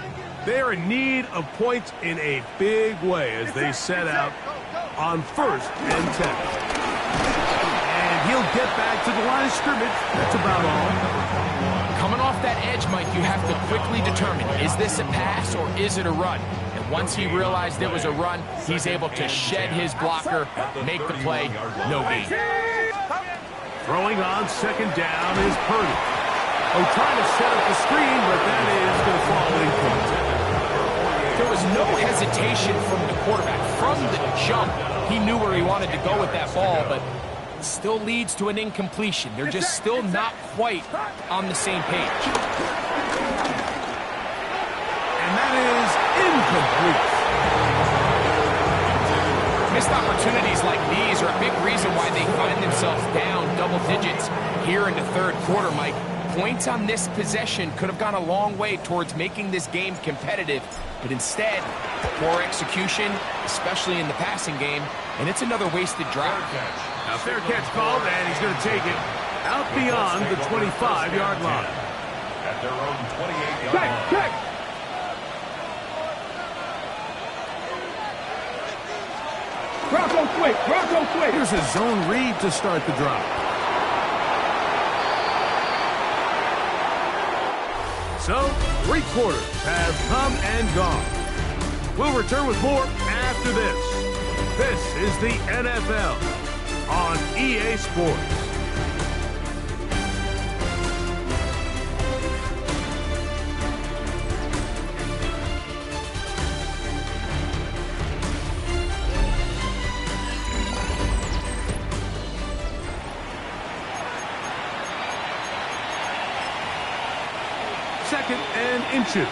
They're in need of points in a big way as they set out on 1st and 10. And he'll get back to the line of scrimmage. That's about all. Coming off that edge, Mike, you have to quickly determine, is this a pass or is it a run? And once he realized it was a run, he's able to shed his blocker, make the play, no gain. Throwing on 2nd down is Purdy. Oh, trying to set up the screen, but that is going to fall incomplete. There was no hesitation from the quarterback. From the jump, he knew where he wanted to go with that ball, but it still leads to an incompletion. They're just still not quite on the same page. And that is incomplete. Missed opportunities like these are a big reason why they find themselves down double digits here in the 3rd quarter, Mike. Points on this possession could have gone a long way towards making this game competitive, but instead, poor execution, especially in the passing game, and it's another wasted drive. Now, fair catch called, and he's going to take it out beyond the 25-yard line. At their own 28-yard line. Bronco quick, Bronco so quick. Here's a zone read to start the drive. So, 3 quarters have come and gone. We'll return with more after this. This is the NFL on EA Sports. Second and inches.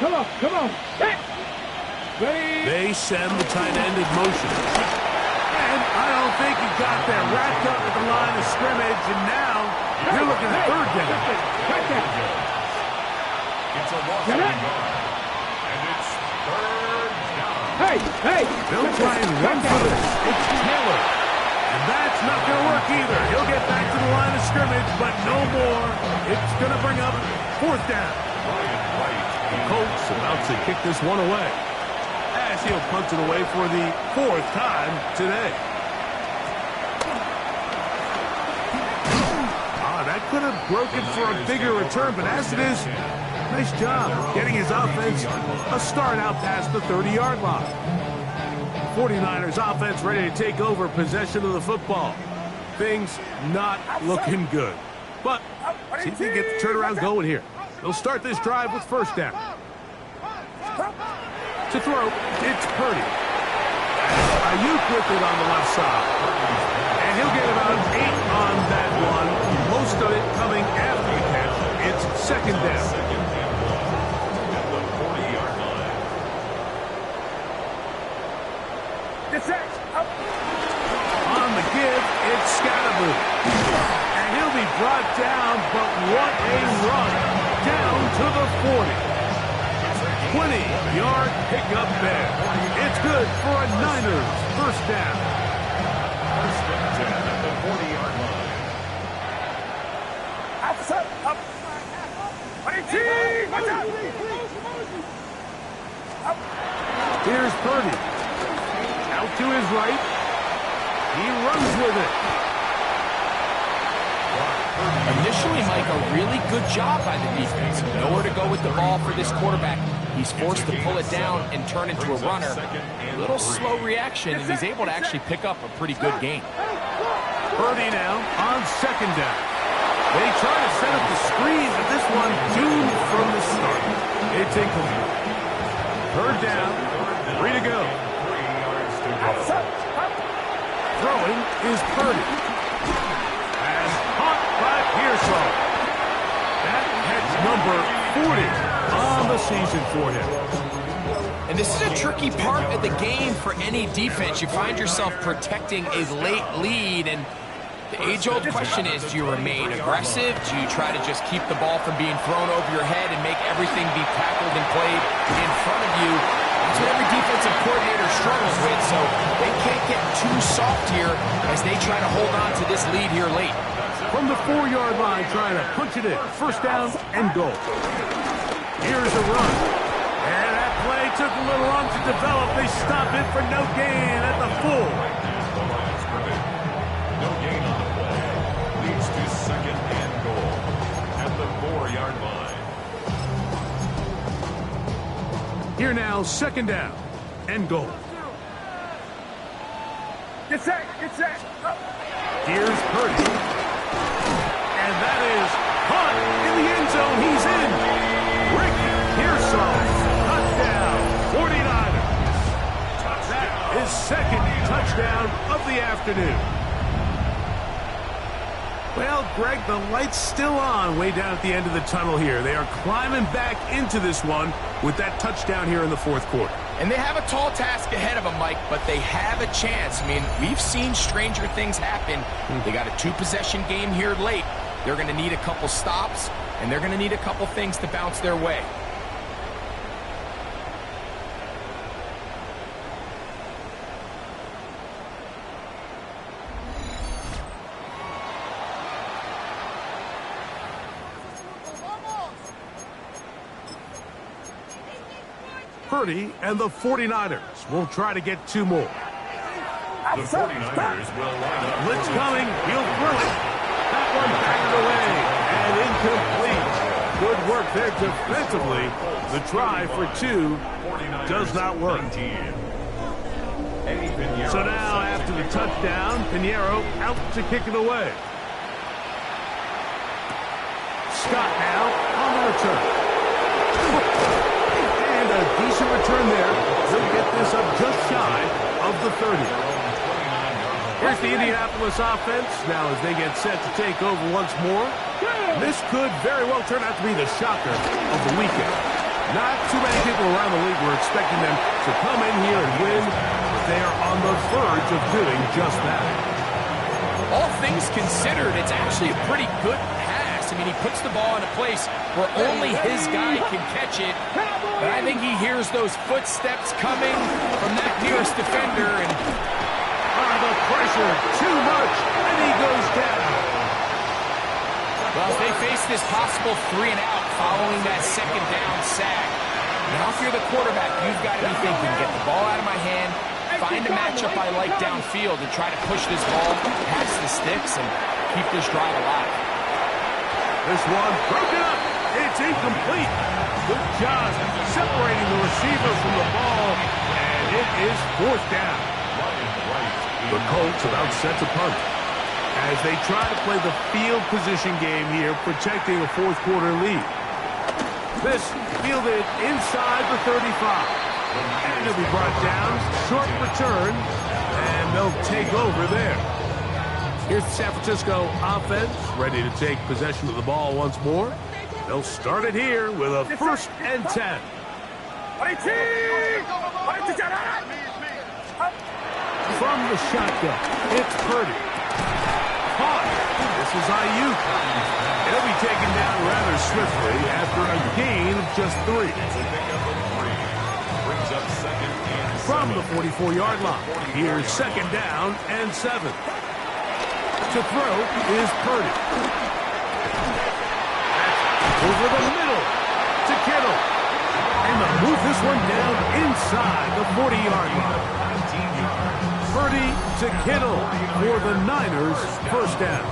Come on, come on. Hey. They send the tight end in motion. And I don't think he got there. Wrapped up at the line of scrimmage, and now you're looking at third down. It's a loss of yard. And it's third down. Hey. They'll try and run for this. It's Taylor. And that's not going to work either. He'll get back to the line of scrimmage, but no more. It's going to bring up fourth down. The Colts about to kick this one away, as he'll punt it away for the 4th time today. That could have broken for a bigger return, but as it is, nice job getting his offense a start out past the 30-yard line. 49ers offense ready to take over possession of the football. Things not looking good. But see if they get the turnaround going here. They'll start this drive with first down. To throw, it's Purdy. Aiyuk with it on the left side. And he'll get about 8 on that one. Most of it coming after the catch. It's second down. On the give, it's Skattebo. And he'll be brought down, but what a run. Down to the 40. 20-yard pickup there. It's good for a Niners first down. First and 10 at the 40-yard line. Up. Here's Purdy. Out to his right. He runs with it. Initially, Mike, a really good job by the defense. Nowhere to go with the ball for this quarterback. He's forced to pull it down and turn into a runner. A little slow reaction, and he's able to actually pick up a pretty good gain. Purdy now on second down. They try to set up the screen, but this one doomed from the start. It's incomplete. Third down, 3 to go. Throwing is Purdy. And caught by Pearson. That's number 40 on the season for him. And this is a tricky part of the game for any defense. You find yourself protecting a late lead, and the age-old question is, do you remain aggressive? Do you try to just keep the ball from being thrown over your head and make everything be tackled and played in front of you? That's what every defensive coordinator struggles with, so they can't get too soft here as they try to hold on to this lead here late. From the 4-yard line, trying to punch it in. First down and goal. Here's a run. And that play took a little long to develop. They stop it for no gain at the full. No gain on the play. Leads to second and goal at the 4-yard line. Here now, second down and goal. Get set. Here's Purdy. And that is caught in the end zone. He's in. Rick Pearson, touchdown, 49ers. That is second touchdown of the afternoon. Well, Greg, the light's still on way down at the end of the tunnel here. They are climbing back into this one with that touchdown here in the 4th quarter. And they have a tall task ahead of them, Mike, but they have a chance. I mean, we've seen stranger things happen. They got a 2-possession game here late. They're going to need a couple stops, and they're going to need a couple things to bounce their way. Purdy, and the 49ers will try to get 2 more. The 49ers will line up. Blitz coming. He'll throw it. That one batted away and incomplete. Good work there defensively. The try for 2 does not work. So now after the touchdown, Pinheiro out to kick it away. Scott now on the return. And a decent return there. He'll get this up just shy of the 30. Here's the Indianapolis offense now as they get set to take over once more. This could very well turn out to be the shocker of the weekend. Not too many people around the league were expecting them to come in here and win, but they are on the verge of doing just that. All things considered, it's actually a pretty good pass. I mean, he puts the ball in a place where only his guy can catch it. But I think he hears those footsteps coming from that nearest defender. And the pressure, too much, and he goes down. Well, as they face this possible 3 and out following that second down sack. Now, if you're the quarterback, you've got to be thinking, get the ball out of my hand, find a matchup I like downfield, and try to push this ball past the sticks and keep this drive alive. This one broken up. It's incomplete. Good job separating the receiver from the ball, and it is 4th down. The Colts about set to punt as they try to play the field position game here, protecting a 4th quarter lead. This fielded inside the 35. And it'll be brought down. Short return, and they'll take over there. Here's the San Francisco offense, ready to take possession of the ball once more. They'll start it here with a 1st and 10. From the shotgun, it's Purdy. Caught. This is Aiyuk. He'll be taken down rather swiftly after a gain of just 3. From the 44-yard line, here's 2nd down and 7. To throw is Purdy. Over the middle to Kittle. And they'll move this one down inside the 40-yard line. Purdy to Kittle for the Niners, 1st down.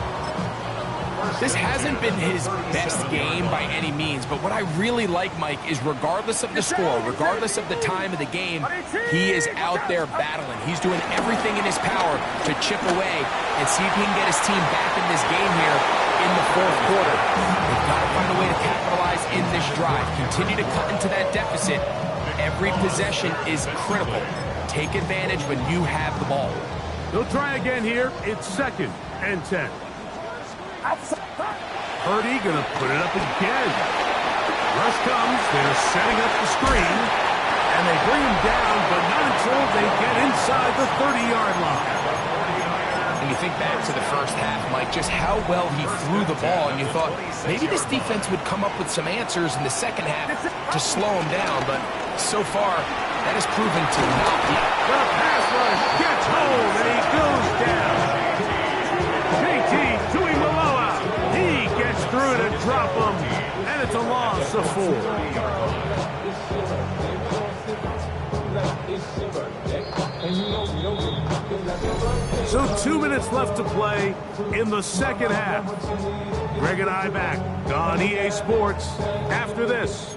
This hasn't been his best game by any means, but what I really like, Mike, is regardless of the score, regardless of the time of the game, he is out there battling. He's doing everything in his power to chip away and see if he can get his team back in this game here in the 4th quarter. They've got to find a way to capitalize in this drive. Continue to cut into that deficit. Every possession is critical. Take advantage when you have the ball. They'll try again here. It's 2nd and 10. Purdy going to put it up again. Rush comes. They're setting up the screen. And they bring him down, but not until they get inside the 30-yard line. And you think back to the first half, Mike, just how well he threw the ball, and you thought maybe this defense would come up with some answers in the second half to slow him down, but so far, that has proven to not be. The pass rush gets home, and he goes down. JT doing the blowout. He gets through to drop him, and it's a loss of 4. So 2 minutes left to play in the second half. Greg and I back on EA Sports after this.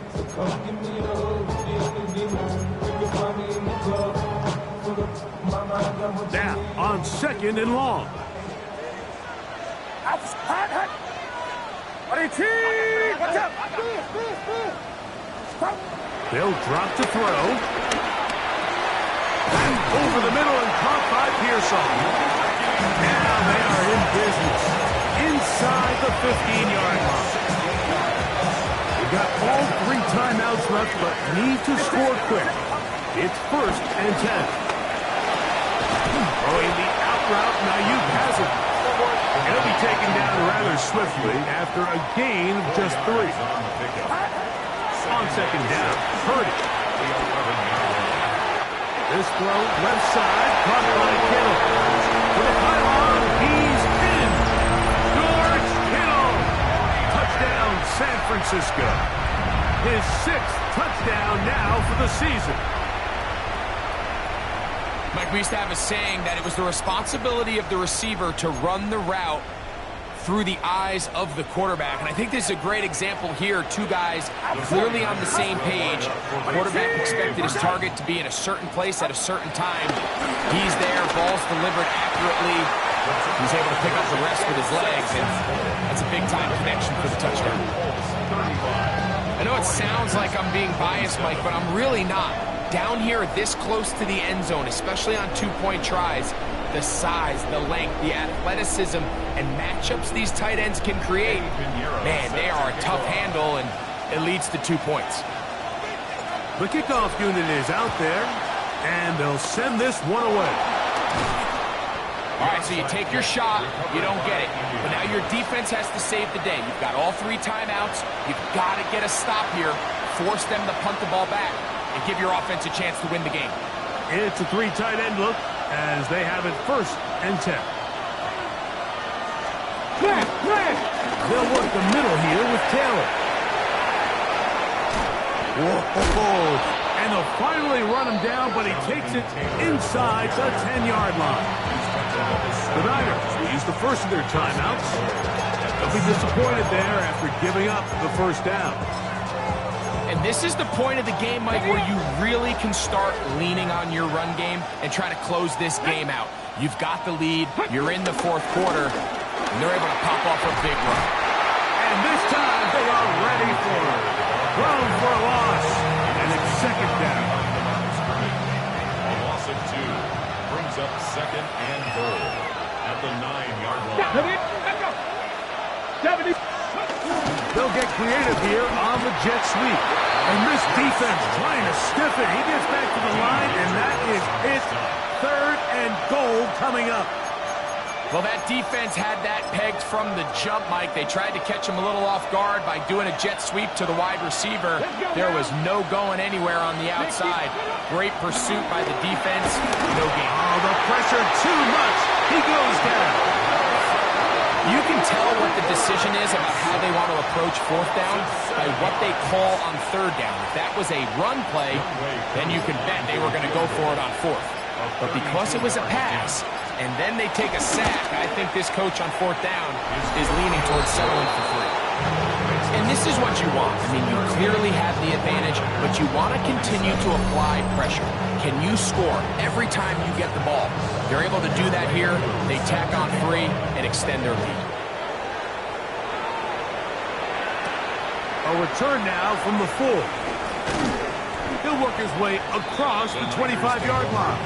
Now on 2nd and long. They'll drop to throw. And over the middle and caught by Pearson. Now they are in business inside the 15-yard line. They've got all 3 timeouts left, but need to score quick. It's 1st and 10. Throwing the out route, Aiyuk has it. He'll be taken down rather swiftly after a gain of just 3. On 2nd down, Purdy. This throw left side, caught by Kittle. For the pylon, he's in. George Kittle. Touchdown, San Francisco. his 6th touchdown now for the season. Mike, we used to have a saying that it was the responsibility of the receiver to run the route through the eyes of the quarterback. And I think this is a great example here. Two guys clearly on the same page. Quarterback expected his target to be in a certain place at a certain time. He's there, ball's delivered accurately. He's able to pick up the rest with his legs, and that's a big-time connection for the touchdown. I know it sounds like I'm being biased, Mike, but I'm really not. Down here this close to the end zone, especially on two-point tries, the size, the length, the athleticism, and matchups these tight ends can create, man, they are a tough handle, and it leads to 2 points. The kickoff unit is out there, and they'll send this one away. All right, so you take your shot, you don't get it. But now your defense has to save the day. You've got all 3 timeouts. You've got to get a stop here, force them to punt the ball back, and give your offense a chance to win the game. It's a 3 tight end look as they have it 1st and 10. They'll work the middle here with Taylor. Whoa. And they'll finally run him down, but he takes it inside the 10-yard line. The Niners will use the first of their timeouts. They'll be disappointed there after giving up the 1st down. And this is the point of the game, Mike, where you really can start leaning on your run game and try to close this game out. You've got the lead, you're in the 4th quarter, and they're able to pop off a big run. And this time they are ready for it. Thrown for a loss, and it's 2nd down. A loss of 2 brings up 2nd and goal at the 9-yard line. They'll get creative here on the jet sweep. And this defense trying to stiff it. He gets back to the line, and that is it. 3rd and goal coming up. Well, that defense had that pegged from the jump, Mike. They tried to catch him a little off guard by doing a jet sweep to the wide receiver. There was no going anywhere on the outside. Great pursuit by the defense. No gain. Oh, the pressure too much. He goes down. You can tell what the decision is about how they want to approach 4th down by what they call on 3rd down. If that was a run play, then you can bet they were going to go for it on 4th. But because it was a pass, and then they take a sack, I think this coach on 4th down is leaning towards settling for 3. And this is what you want. I mean, you clearly have the advantage, but you want to continue to apply pressure. Can you score every time you get the ball? They're able to do that here. They tack on 3 and extend their lead. A return now from the 4. He'll work his way across the 25-yard line.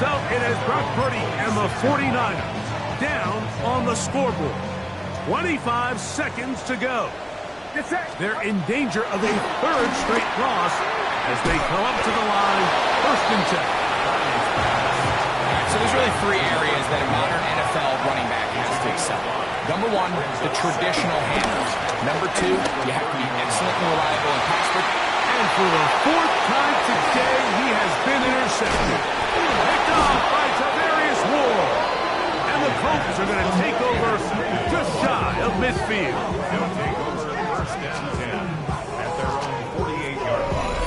So it is Brock Purdy and the 49ers down on the scoreboard. 25 seconds to go. They're in danger of a 3rd straight loss as they come up to the line, 1st and 10. So there's really 3 areas that a modern NFL running back has to excel. Number 1, the traditional handoffs. Number 2, you have to be excellent and reliable in pass protection. And for the 4th time today, he has been intercepted. Picked off by Tavarius Ward. And the Colts are going to take over just shy of midfield. They'll take over 1st and 10 at their own 48-yard line.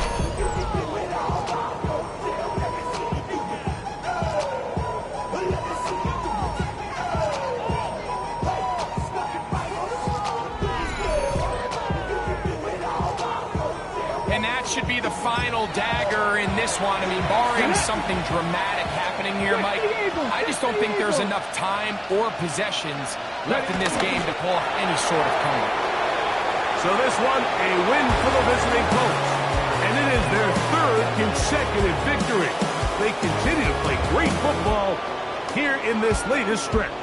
And that should be the final dagger in this one. I mean, barring something dramatic happening here, Mike, I just don't think there's enough time or possessions left in this game to pull off any sort of comeback. So this one, a win for the visiting Colts. And it is their 3rd consecutive victory. They continue to play great football here in this latest stretch.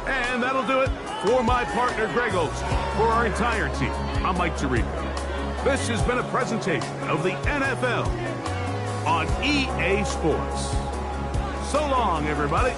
And that'll do it for my partner, Greg Olson. For our entire team, I'm Mike Tirico. This has been a presentation of the NFL on EA Sports. So long, everybody.